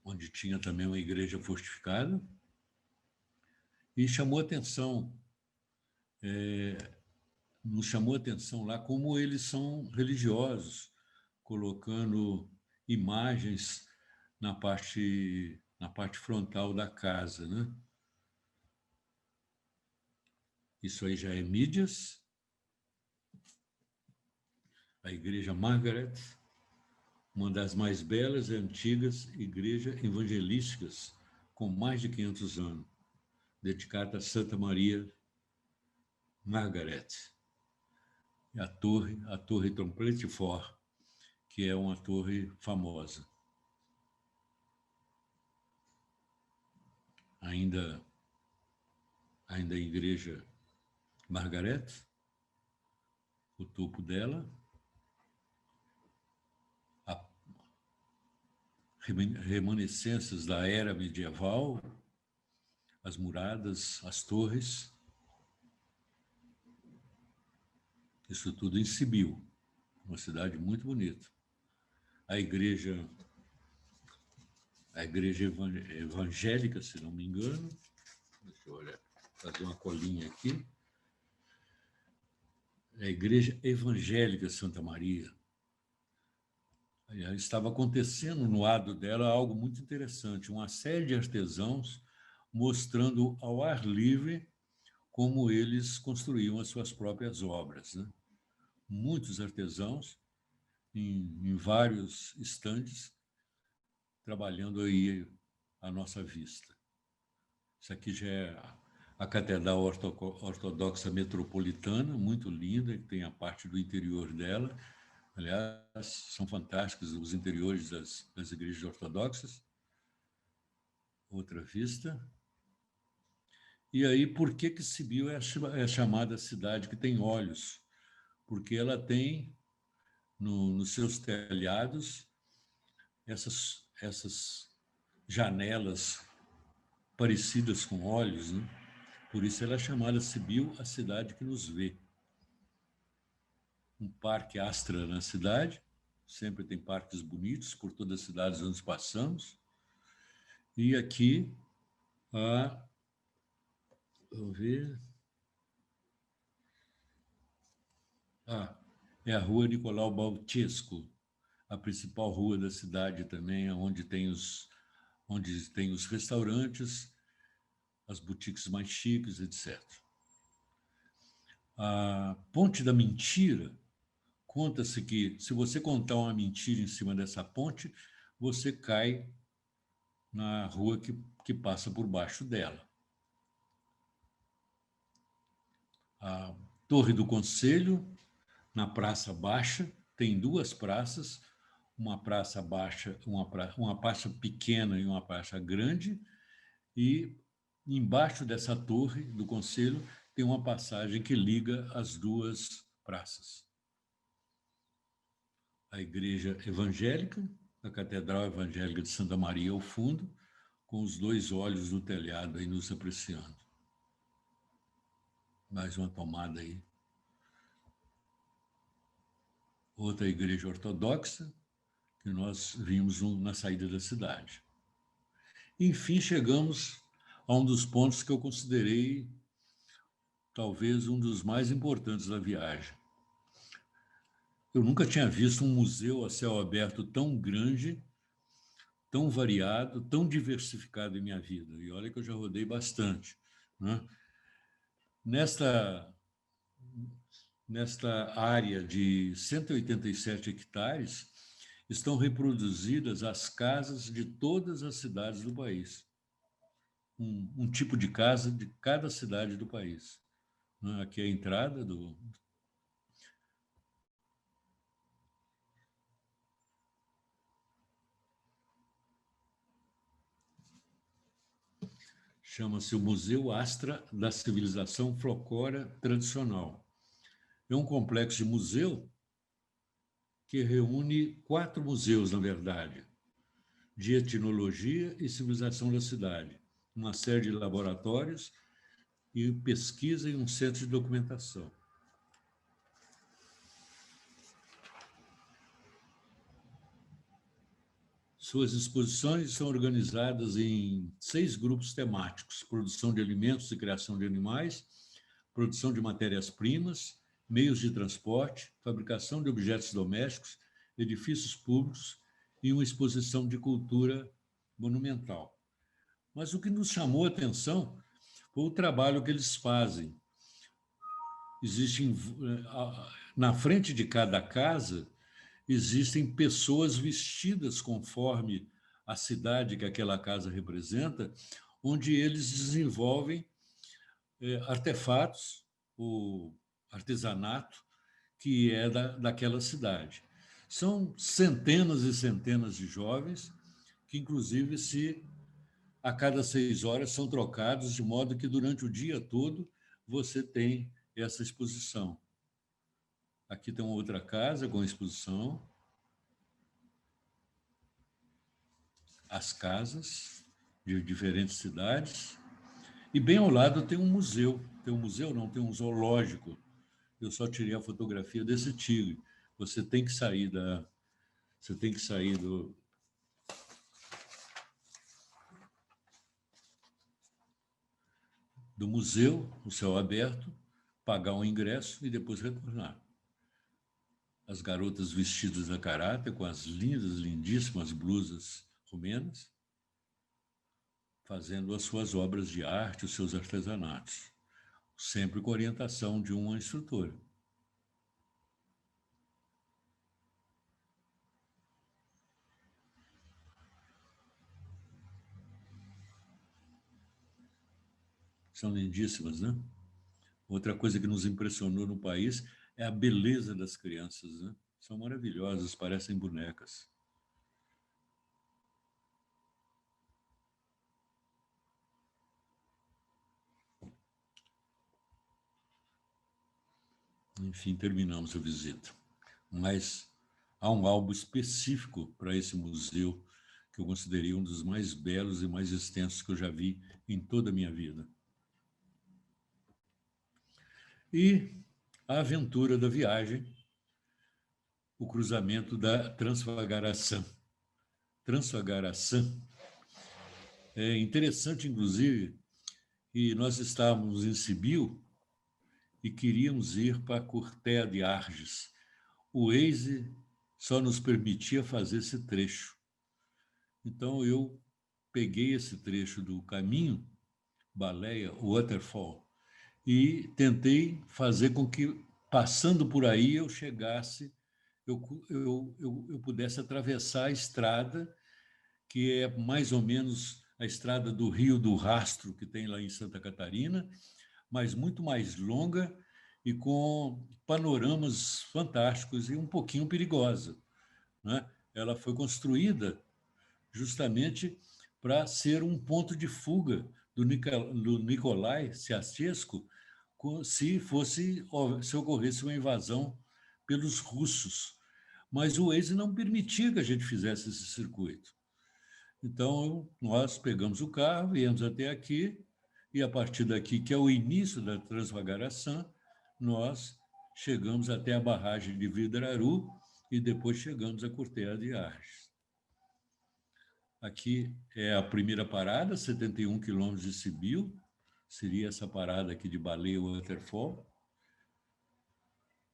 onde tinha também uma igreja fortificada, e nos chamou a atenção lá como eles são religiosos, colocando imagens na parte frontal da casa, né? Isso aí já é Mídias, a igreja Margaret, uma das mais belas e antigas igrejas evangelísticas com mais de 500 anos, dedicada a Santa Maria Margaret. E a torre Trompetie Fort, que é uma torre famosa. Ainda a igreja Margaret, o topo dela, remanescências da era medieval, as muradas, as torres, isso tudo em Sibiu, uma cidade muito bonita. A igreja evangélica, se não me engano, deixa eu olhar, fazer uma colinha aqui, a igreja evangélica Santa Maria, estava acontecendo no lado dela algo muito interessante, uma série de artesãos mostrando ao ar livre como eles construíam as suas próprias obras, né? Muitos artesãos em vários estandes trabalhando aí à nossa vista. Isso aqui já é a Catedral Ortodoxa Metropolitana, muito linda, que tem a parte do interior dela. Aliás, são fantásticos os interiores das igrejas ortodoxas. Outra vista. E aí, por que Sibiu é chamada cidade que tem olhos? Porque ela tem, nos seus telhados, essas janelas parecidas com olhos, né? Por isso ela é chamada Sibiu, a cidade que nos vê. Um parque Astra na cidade, sempre tem parques bonitos por todas as cidades onde passamos. E aqui, vamos ver. É a Rua Nicolau Bautesco, a principal rua da cidade também, onde tem os restaurantes, as boutiques mais chiques, etc. A Ponte da Mentira, conta-se que, se você contar uma mentira em cima dessa ponte, você cai na rua que passa por baixo dela. A Torre do Conselho, na Praça Baixa, tem duas praças, uma praça baixa, uma praça pequena e uma praça grande, e embaixo dessa torre do Conselho tem uma passagem que liga as duas praças. A Igreja Evangélica, a Catedral Evangélica de Santa Maria ao fundo, com os dois olhos do telhado aí nos apreciando. Mais uma tomada aí. Outra igreja ortodoxa, que nós vimos na saída da cidade. Enfim, chegamos a um dos pontos que eu considerei talvez um dos mais importantes da viagem. Eu nunca tinha visto um museu a céu aberto tão grande, tão variado, tão diversificado em minha vida. E olha que eu já rodei bastante, né? Nesta área de 187 hectares, estão reproduzidas as casas de todas as cidades do país. Um tipo de casa de cada cidade do país. Aqui é a entrada do... Chama-se o Museu Astra da Civilização Flocora Tradicional. É um complexo de museu que reúne 4 museus, na verdade, de etnologia e civilização da cidade, uma série de laboratórios e pesquisa em um centro de documentação. Suas exposições são organizadas em 6 grupos temáticos: produção de alimentos e criação de animais, produção de matérias-primas, meios de transporte, fabricação de objetos domésticos, edifícios públicos e uma exposição de cultura monumental. Mas o que nos chamou a atenção foi o trabalho que eles fazem. Na frente de cada casa, existem pessoas vestidas conforme a cidade que aquela casa representa, onde eles desenvolvem artefatos, o artesanato que é daquela cidade. São centenas e centenas de jovens que, inclusive, a cada 6 horas são trocados, de modo que durante o dia todo você tem essa exposição. Aqui tem uma outra casa com exposição. As casas de diferentes cidades. E bem ao lado tem um museu. Tem um museu, não, tem um zoológico. Eu só tirei a fotografia desse tigre. Você tem que sair do museu, o céu aberto, pagar um ingresso e depois retornar. as garotas vestidas a caráter, com as lindas, lindíssimas blusas rumenas, fazendo as suas obras de arte, os seus artesanatos, sempre com orientação de uma instrutora. São lindíssimas, né? Outra coisa que nos impressionou no país é a beleza das crianças, né? São maravilhosas, parecem bonecas. Enfim, terminamos a visita. Mas há um álbum específico para esse museu que eu considerei um dos mais belos e mais extensos que eu já vi em toda a minha vida. E a aventura da viagem, o cruzamento da Transfagaração. Transfagaração. É interessante, inclusive, que nós estávamos em Sibiu e queríamos ir para Curtea de Arges. O Waze só nos permitia fazer esse trecho. Então, eu peguei esse trecho do caminho, Baleia, Waterfall, e tentei fazer com que, passando por aí, eu chegasse, eu pudesse atravessar a estrada, que é mais ou menos a estrada do Rio do Rastro, que tem lá em Santa Catarina, mas muito mais longa e com panoramas fantásticos e um pouquinho perigosa, né? Ela foi construída justamente para ser um ponto de fuga do Nicolae Ceausescu se ocorresse uma invasão pelos russos. Mas o Waze não permitia que a gente fizesse esse circuito. Então, nós pegamos o carro, viemos até aqui, e a partir daqui, que é o início da Transfagaração, nós chegamos até a barragem de Vidraru e depois chegamos a Curtea de Arges. Aqui é a primeira parada, 71 quilômetros de Sibiu, seria essa parada aqui de Baleia Waterfall.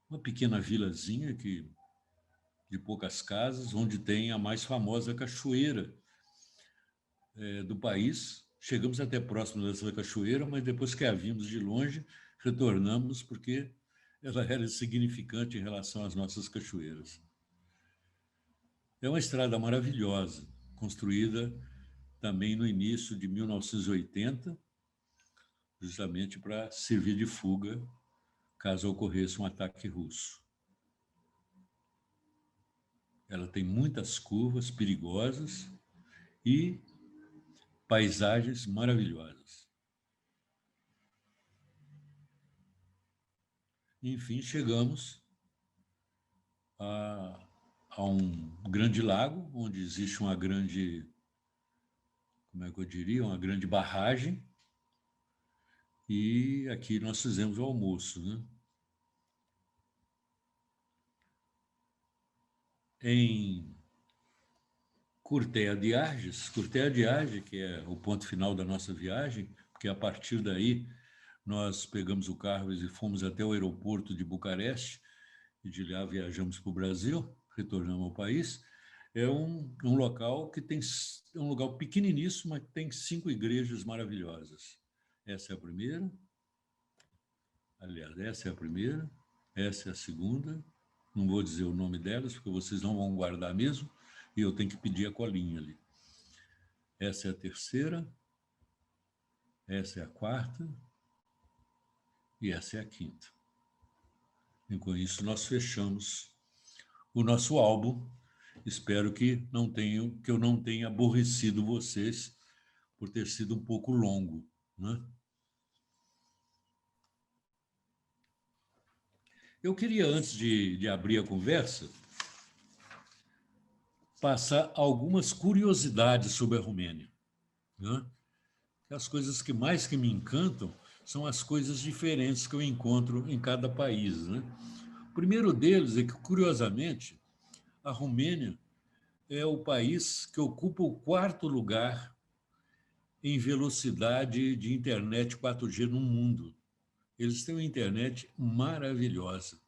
Uma pequena vilazinha de poucas casas, onde tem a mais famosa cachoeira do país. Chegamos até próximo dessa cachoeira, mas depois que a vimos de longe, retornamos porque ela era insignificante em relação às nossas cachoeiras. É uma estrada maravilhosa, construída também no início de 1980, justamente para servir de fuga caso ocorresse um ataque russo. Ela tem muitas curvas perigosas e paisagens maravilhosas. Enfim, chegamos a um grande lago, onde existe uma grande, como é que eu diria, uma grande barragem, e aqui nós fizemos o almoço, né? Em Curtea de Arges, que é o ponto final da nossa viagem, porque a partir daí nós pegamos o carro e fomos até o aeroporto de Bucareste, e de lá viajamos para o Brasil, retornamos ao país. É um local que tem um lugar pequeniníssimo, mas tem 5 igrejas maravilhosas. Essa é a primeira. Aliás, essa é a primeira. Essa é a segunda. Não vou dizer o nome delas, porque vocês não vão guardar mesmo, e eu tenho que pedir a colinha ali. Essa é a terceira. Essa é a quarta. E essa é a quinta. E com isso nós fechamos o nosso álbum. Espero que eu não tenha aborrecido vocês por ter sido um pouco longo, né? Eu queria, antes de abrir a conversa, passar algumas curiosidades sobre a Romênia, né? As coisas que mais me encantam são as coisas diferentes que eu encontro em cada país, né? O primeiro deles é que, curiosamente, a Romênia é o país que ocupa o 4º lugar em velocidade de internet 4G no mundo. Eles têm uma internet maravilhosa.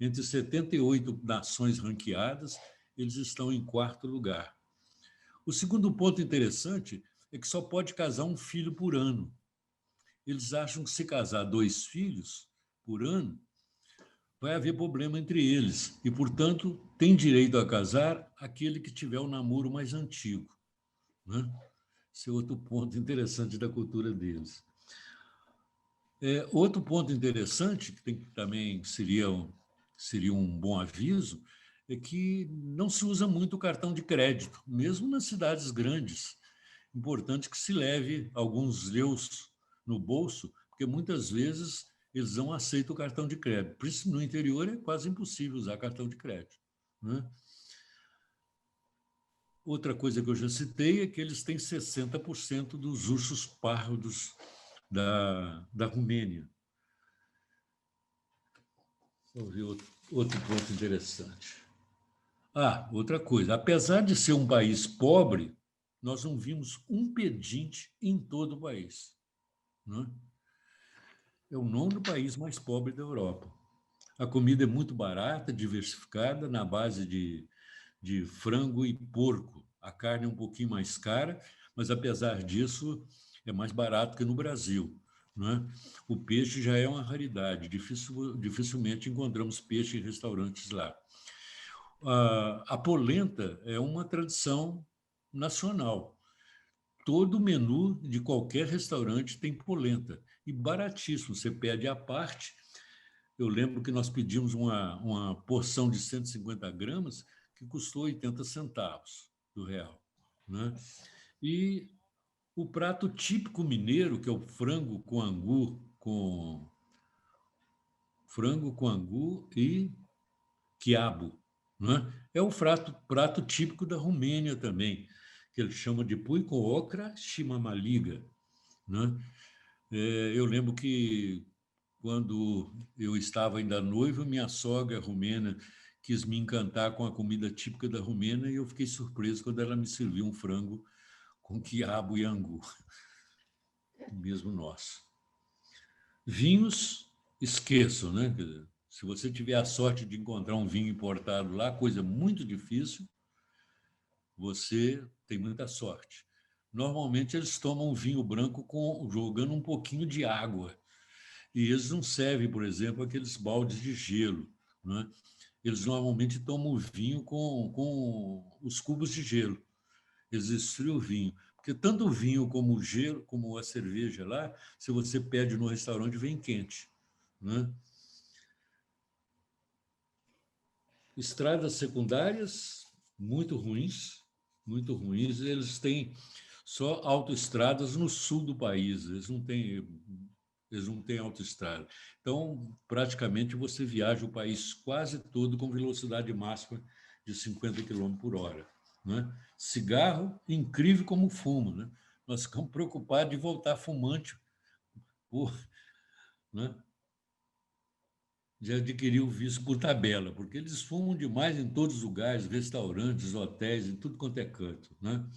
Entre 78 nações ranqueadas, eles estão em 4º lugar. O segundo ponto interessante é que só pode casar um filho por ano. Eles acham que se casar 2 filhos por ano, vai haver problema entre eles e, portanto, tem direito a casar aquele que tiver o namoro mais antigo, né? Esse é outro ponto interessante da cultura deles. Outro ponto interessante, que também seria um bom aviso, é que não se usa muito o cartão de crédito, mesmo nas cidades grandes. Importante que se leve alguns leus no bolso, porque muitas vezes eles não aceitam o cartão de crédito. Por isso, no interior, é quase impossível usar cartão de crédito, né? Outra coisa que eu já citei é que eles têm 60% dos ursos pardos da Romênia. Vou ver outro ponto interessante. Outra coisa. Apesar de ser um país pobre, nós não vimos um pedinte em todo o país, né? É o 9º país mais pobre da Europa. A comida é muito barata, diversificada, na base de frango e porco. A carne é um pouquinho mais cara, mas, apesar disso, é mais barato que no Brasil, né? O peixe já é uma raridade, dificilmente encontramos peixe em restaurantes lá. A polenta é uma tradição nacional. Todo menu de qualquer restaurante tem polenta, e baratíssimo, você pede à parte. Eu lembro que nós pedimos uma porção de 150 gramas que custou 80 centavos do real, né? E o prato típico mineiro, que é o frango com angu e quiabo, né? É o prato típico da Romênia também, que eles chamam de pui com ocra chimamaliga, né? Eu lembro que, quando eu estava ainda noivo, minha sogra romena quis me encantar com a comida típica da Romênia e eu fiquei surpreso quando ela me serviu um frango com quiabo e angu, mesmo nosso. Vinhos, esqueçam, né? Se você tiver a sorte de encontrar um vinho importado lá, coisa muito difícil, você tem muita sorte. Normalmente eles tomam vinho branco jogando um pouquinho de água. E eles não servem, por exemplo, aqueles baldes de gelo, né? Eles normalmente tomam o vinho com os cubos de gelo. Eles esfriam o vinho. Porque tanto o vinho como o gelo, como a cerveja lá, se você pede no restaurante, vem quente, né? Estradas secundárias muito ruins, muito ruins. Eles têm só autoestradas no sul do país. Eles não têm autoestrada. Então, praticamente, você viaja o país quase todo com velocidade máxima de 50 km por hora, né? Cigarro, incrível como fumo, né? Nós ficamos preocupados de voltar fumante, né? De adquirir o vício por tabela, porque eles fumam demais em todos os lugares, restaurantes, hotéis, em tudo quanto é canto, né?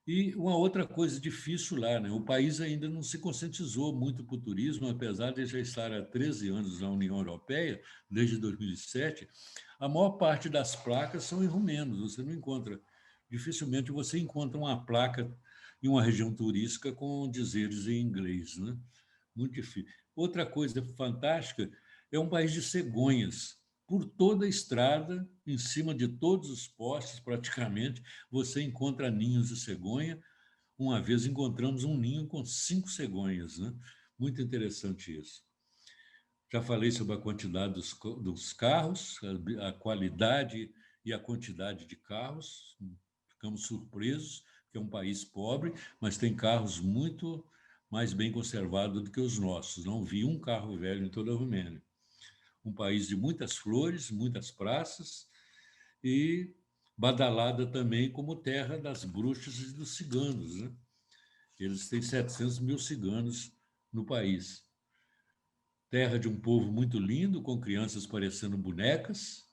E uma outra coisa difícil lá, né? O país ainda não se conscientizou muito para o turismo, apesar de já estar há 13 anos na União Europeia, desde 2007. A maior parte das placas são em rumenos, você não encontra. Dificilmente você encontra uma placa em uma região turística com dizeres em inglês, né? Muito difícil. Outra coisa fantástica, é um país de cegonhas. Por toda a estrada, em cima de todos os postes, praticamente, você encontra ninhos de cegonha. Uma vez encontramos um ninho com 5 cegonhas, né? Muito interessante isso. Já falei sobre a quantidade dos carros, a qualidade e a quantidade de carros. Ficamos surpresos, que é um país pobre, mas tem carros muito mais bem conservados do que os nossos. Não vi um carro velho em toda a Romênia. Um país de muitas flores, muitas praças, e badalada também como terra das bruxas e dos ciganos, né? Eles têm 700 mil ciganos no país. Terra de um povo muito lindo, com crianças parecendo bonecas.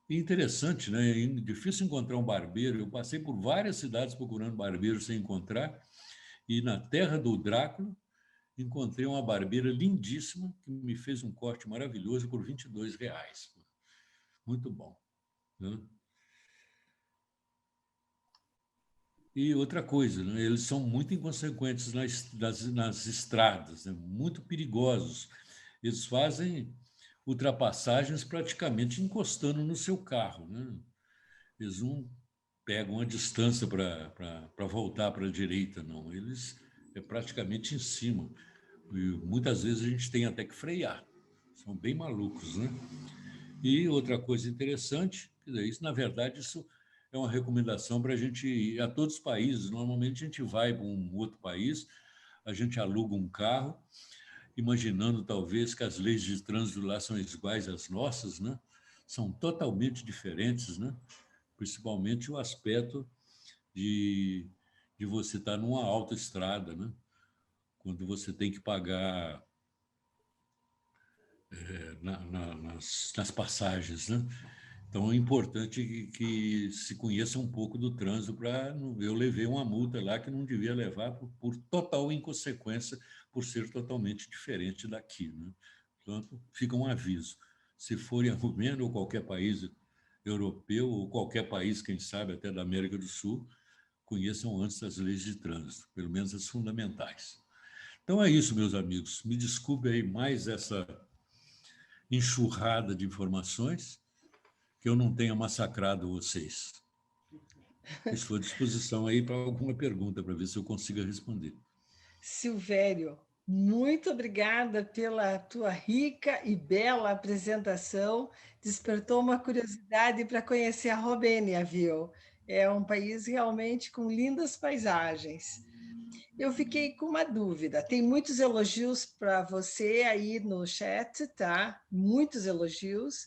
E interessante, né? É difícil encontrar um barbeiro. Eu passei por várias cidades procurando barbeiro sem encontrar. E na terra do Drácula, encontrei uma barbeira lindíssima que me fez um corte maravilhoso por R$ 22. Muito bom, né? E outra coisa, né? Eles são muito inconsequentes nas estradas, né? Muito perigosos. Eles fazem ultrapassagens praticamente encostando no seu carro, né? Eles não pegam a distância para voltar para a direita, não. Eles é praticamente em cima. E muitas vezes a gente tem até que frear. São bem malucos, né? E outra coisa interessante, quer dizer, isso, na verdade, isso é uma recomendação para a gente ir a todos os países. Normalmente a gente vai para um outro país, a gente aluga um carro, imaginando talvez que as leis de trânsito lá são iguais às nossas, né? São totalmente diferentes, né? Principalmente o aspecto de, de você estar numa autoestrada, né? Quando você tem que pagar nas passagens, né? Então é importante que se conheça um pouco do trânsito para eu levei uma multa lá que não devia levar por total inconsequência, por ser totalmente diferente daqui, né? Portanto, fica um aviso. Se for em Romênia ou qualquer país europeu ou qualquer país, quem sabe até da América do Sul, conheçam antes as leis de trânsito, pelo menos as fundamentais. Então é isso, meus amigos. Me desculpe aí mais essa enxurrada de informações, que eu não tenha massacrado vocês. Estou à disposição aí para alguma pergunta, para ver se eu consigo responder. Silvério, muito obrigada pela tua rica e bela apresentação. Despertou uma curiosidade para conhecer a Romênia, viu? É um país realmente com lindas paisagens. Eu fiquei com uma dúvida. Tem muitos elogios para você aí no chat, tá? Muitos elogios.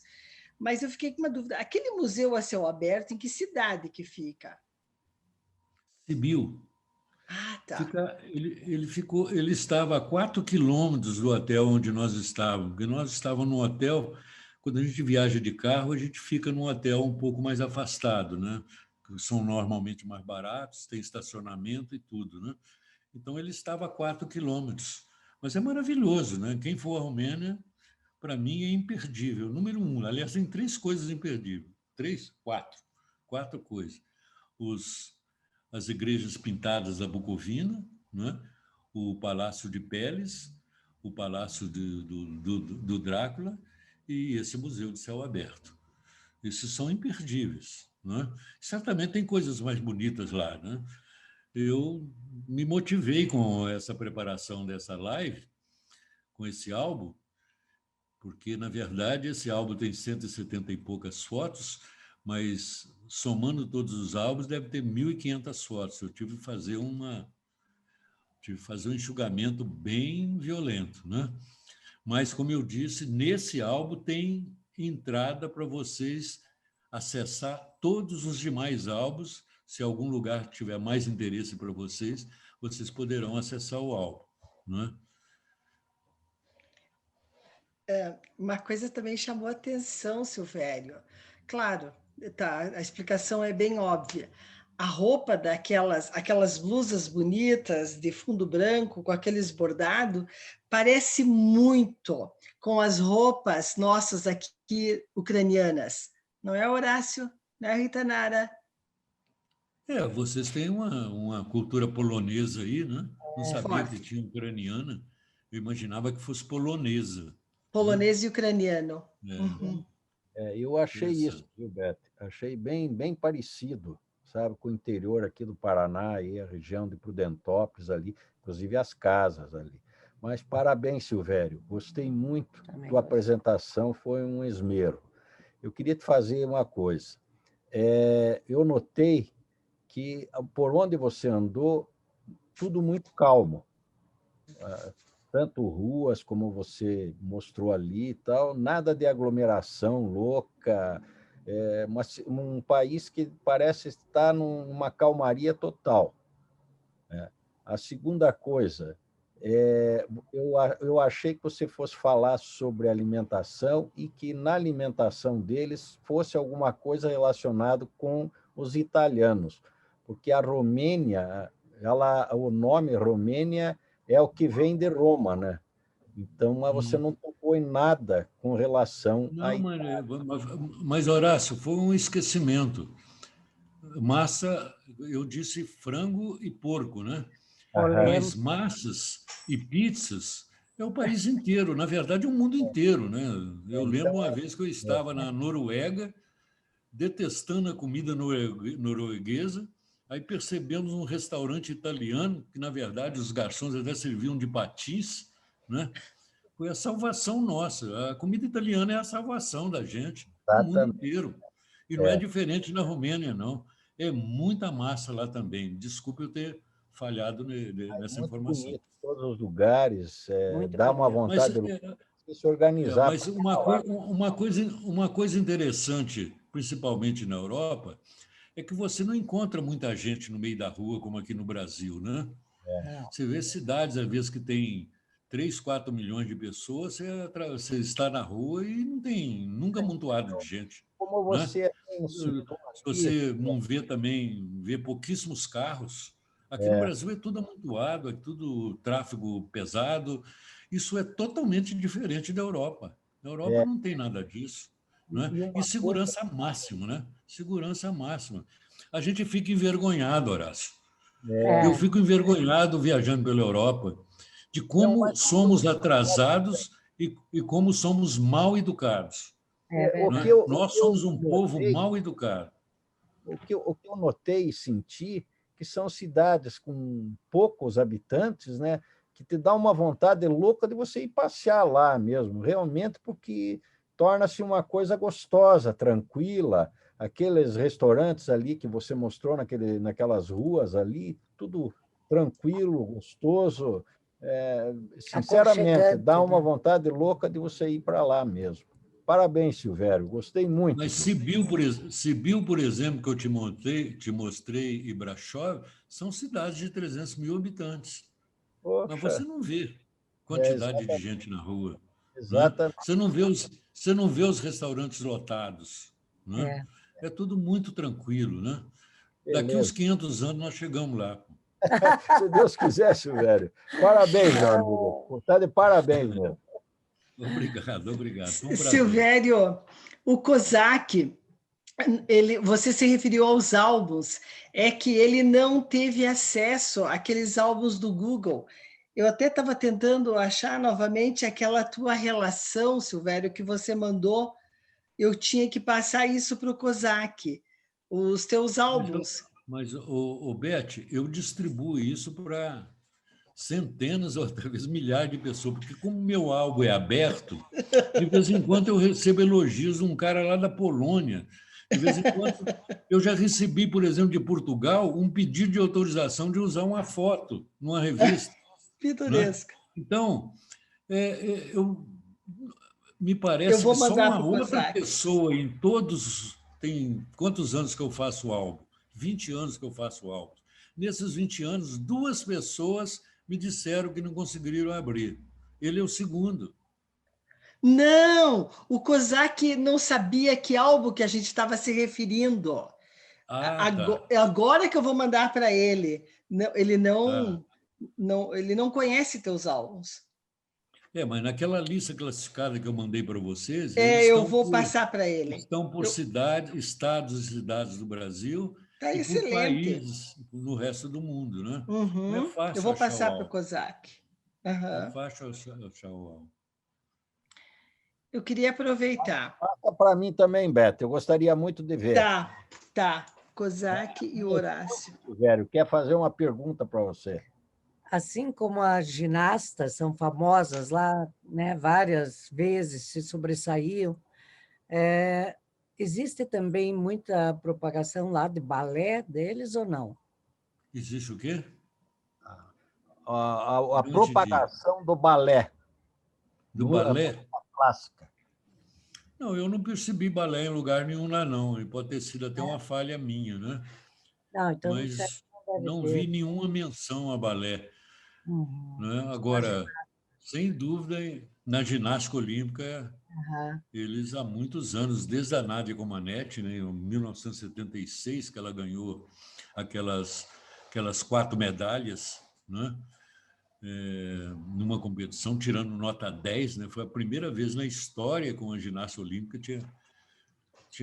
Mas eu fiquei com uma dúvida. Aquele museu a céu aberto, em que cidade que fica? Sibiu, Ah, tá. ele estava a 4 quilômetros do hotel onde nós estávamos, porque nós estávamos no hotel, quando a gente viaja de carro, a gente fica num hotel um pouco mais afastado, né? Que são normalmente mais baratos, tem estacionamento e tudo, né? Então, ele estava a 4 quilômetros. Mas é maravilhoso, né? Quem for à Romênia, para mim, é imperdível. Número um, aliás, tem três coisas imperdíveis. Três? Quatro. Quatro coisas. As igrejas pintadas da Bucovina, né? O Palácio de Peles, o Palácio do Drácula e esse Museu de Céu Aberto. Esses são imperdíveis. Né? Certamente tem coisas mais bonitas lá, né? Eu me motivei com essa preparação dessa live, com esse álbum, porque, na verdade, esse álbum tem 170 e poucas fotos, mas somando todos os álbuns, deve ter 1.500 fotos. Eu tive que fazer um enxugamento bem violento, né? Mas, como eu disse, nesse álbum tem entrada para vocês acessar todos os demais álbuns. Se algum lugar tiver mais interesse para vocês, vocês poderão acessar o álbum, né? Uma coisa também chamou a atenção, Silvério. Claro, tá, a explicação é bem óbvia. A roupa aquelas blusas bonitas de fundo branco, com aqueles bordados, parece muito com as roupas nossas aqui ucranianas. Não é, Horácio? Não é, Rita Nara? Vocês têm uma cultura polonesa aí, né? Não É sabia que forte. tinha ucraniana. Eu imaginava que fosse polonesa, né? Polonês e ucraniano. É, Uhum. Eu achei isso, interessante. viu, Beth? Achei bem parecido, sabe, com o interior aqui do Paraná, e a região de Prudentópolis ali, inclusive as casas ali. Mas parabéns, Silvério. Gostei muito Também da gosto. apresentação, foi um esmero. Eu queria te fazer uma coisa. Eu notei que por onde você andou, tudo muito calmo, tanto ruas como você mostrou ali e tal, nada de aglomeração louca, um país que parece estar numa calmaria total. Né? A segunda coisa, eu achei que você fosse falar sobre alimentação e que na alimentação deles fosse alguma coisa relacionada com os italianos, porque a Romênia, o nome Romênia é o que vem de Roma, né? Então, mas você não tocou em nada com relação a... Não, mas, Horácio, foi um esquecimento. Massa, eu disse frango e porco, né? Mas massas e pizzas é o país inteiro, na verdade, o mundo inteiro, né? Eu lembro uma vez que eu estava na Noruega, detestando a comida norueguesa, aí percebemos um restaurante italiano, que, na verdade, os garçons até serviam de patins, né? Foi a salvação nossa. A comida italiana é a salvação da gente, no mundo Exatamente. inteiro. E não é diferente na Romênia, não. É muita massa lá também. Desculpe eu ter falhado nessa Muito informação. bonito, todos os lugares, Muito dá uma bonito. Mas, vontade de se organizar. mas uma coisa interessante, principalmente na Europa, é que você não encontra muita gente no meio da rua, como aqui no Brasil, né? Não. Você vê cidades, às vezes, que tem 3, 4 milhões de pessoas, você está na rua e não tem nunca amontoado de gente, Como né? você citou Se aqui, você não vê também, vê pouquíssimos carros. Aqui no Brasil é tudo amontoado, é tudo tráfego pesado. Isso é totalmente diferente da Europa. Na Europa é, não tem nada disso, né? e E uma coisa, segurança máxima, né? Segurança máxima. A gente fica envergonhado, Horácio. Eu É, fico envergonhado viajando pela Europa de não, como somos atrasados e como somos mal educados, é né? verdade. o Nós que eu somos um povo notei, mal educado. o que eu notei e senti, que são cidades com poucos habitantes, né, que te dá uma vontade louca de você ir passear lá mesmo, realmente, porque torna-se uma coisa gostosa, tranquila. Aqueles restaurantes ali que você mostrou naquelas ruas ali, tudo tranquilo, gostoso. Sinceramente, dá Aconchegante, uma né? vontade louca de você ir para lá mesmo. Parabéns, Silvério. Gostei muito Mas disso. Sibiu, por exemplo, que eu te mostrei, e Brasov, são cidades de 300 mil habitantes. Mas Poxa, você não vê é quantidade de gente na rua, né? exatamente. Você não vê os restaurantes lotados, né? É. É tudo muito tranquilo, né? Daqui uns Beleza. 500 anos nós chegamos lá. Se Deus quiser, Silvério. Parabéns, meu amigo. Está de parabéns, meu. Obrigado, obrigado. Foi um prazer. Silvério, o COSAC, você se referiu aos álbuns, é que ele não teve acesso àqueles álbuns do Google. Eu até estava tentando achar novamente aquela tua relação, Silvério, que você mandou. Eu tinha que passar isso para o COSAC, os teus álbuns. Beth, eu distribuo isso para centenas ou talvez milhares de pessoas, porque como meu álbum é aberto, de vez em quando eu recebo elogios de um cara lá da Polônia. De vez em quando eu já recebi, por exemplo, de Portugal, um pedido de autorização de usar uma foto numa revista, né? Pitoresco. Então, me Eu parece vou que só mandar uma para o outra COSAC. pessoa em todos. Tem quantos anos que eu faço álbum? 20 anos que eu faço álbum. Nesses 20 anos, 2 pessoas me disseram que não conseguiram abrir. Ele é o segundo. Não, o COSAC não sabia que álbum que a gente estava se referindo. Ah, tá. Agora que eu vou mandar para ele. Ele Tá. ele não conhece teus álbuns. Mas naquela lista classificada que eu mandei para vocês, eles Eu vou passar para ele. estão por cidade, estados e cidades do Brasil Tá e por excelente. países no resto do mundo, né? Não é Uhum. Eu fácil vou achar o passar para o álbum. COSAC. Não é Uhum. fácil achar o álbum. Eu queria aproveitar. Passa para mim também, Beto. Eu gostaria muito de ver. Tá. COSAC e Horácio. Silvério, quer fazer uma pergunta para você? Assim como as ginastas são famosas lá, né, várias vezes se sobressaíam, existe também muita propagação lá de balé deles ou não? Existe o quê? A Não entendi. propagação do balé, Do a balé? música clássica. Não, eu não percebi balé em lugar nenhum lá, não. E pode ter sido até uma falha minha, né? Não, então não Mas deve não vi ter. nenhuma menção a balé, Uhum. né? Agora, sem dúvida, na ginástica olímpica, Aham. eles há muitos anos, desde a Nadia Comaneci, né, em 1976, que ela ganhou aquelas 4 medalhas, né? numa competição, tirando nota 10, né? Foi a primeira vez na história que uma ginasta olímpica tinha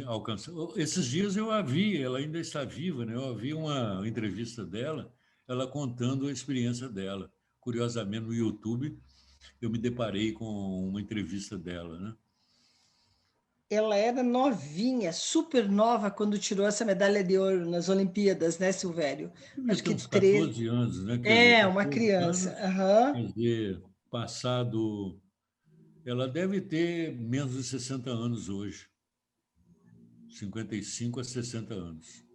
alcançado. Esses dias eu a vi, ela ainda está viva, né? Eu vi uma entrevista dela, ela contando a experiência dela. Curiosamente, no YouTube, eu me deparei com uma entrevista dela, né? Ela era novinha, super nova, quando tirou essa medalha de ouro nas Olimpíadas, né, Silvério? Acho que Uns 13. 14 anos, né? Quer dizer, Uma 14 criança. anos, Aham. quer dizer, passado... Ela deve ter menos de 60 anos hoje. 55 a 60 anos.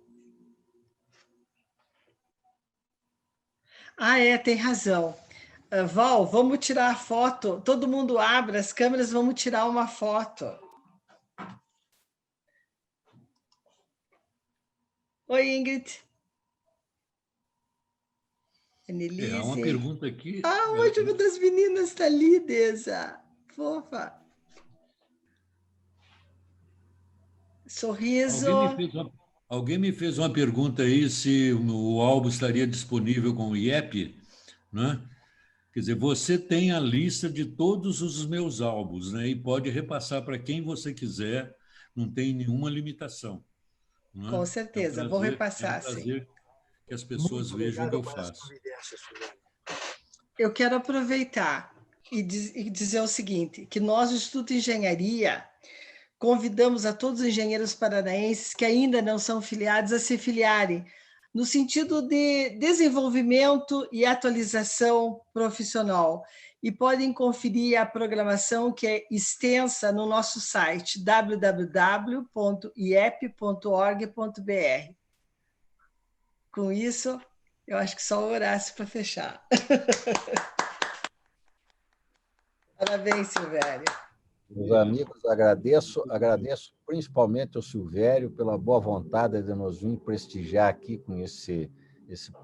Tem razão. Val, vamos tirar a foto. Todo mundo abre as câmeras, vamos tirar uma foto. Oi, Ingrid. Há uma Annelise. pergunta aqui. Hoje uma das meninas está ali, Deza. Fofa. Sorriso. Alguém me fez uma pergunta aí se o álbum estaria disponível com o IEP, né? Quer dizer, você tem a lista de todos os meus álbuns, né? E pode repassar para quem você quiser, não tem nenhuma limitação. Né? Com certeza, vou repassar, sim. É um prazer que as pessoas vejam o que eu faço. Eu quero aproveitar e dizer o seguinte, que nós, do Instituto de Engenharia, convidamos a todos os engenheiros paranaenses que ainda não são filiados a se filiarem, no sentido de desenvolvimento e atualização profissional. E podem conferir a programação que é extensa no nosso site, www.iep.org.br. Com isso, eu acho que só o Horácio para fechar. Parabéns, Silvério. Meus amigos, agradeço principalmente ao Silvério pela boa vontade de nos vir prestigiar aqui com esse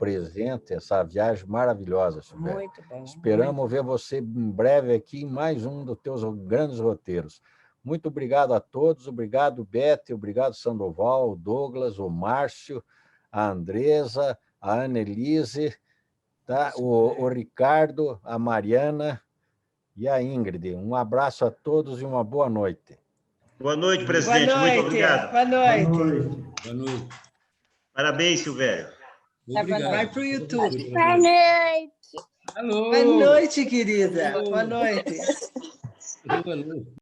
presente, essa viagem maravilhosa, Silvério. Muito bom. Esperamos ver você em breve aqui em mais um dos teus grandes roteiros. Muito obrigado a todos, obrigado, Beth, obrigado, Sandoval, o Douglas, o Márcio, a Andresa, a Annelise, tá? o Ricardo, a Mariana e a Ingrid. Um abraço a todos e uma boa noite. Boa noite, presidente. Boa noite. Muito obrigado. Boa noite. Boa noite. Parabéns, Silvério. Obrigado. Vai para o YouTube. Boa noite. Alô. Boa noite, querida. Boa noite. Boa noite.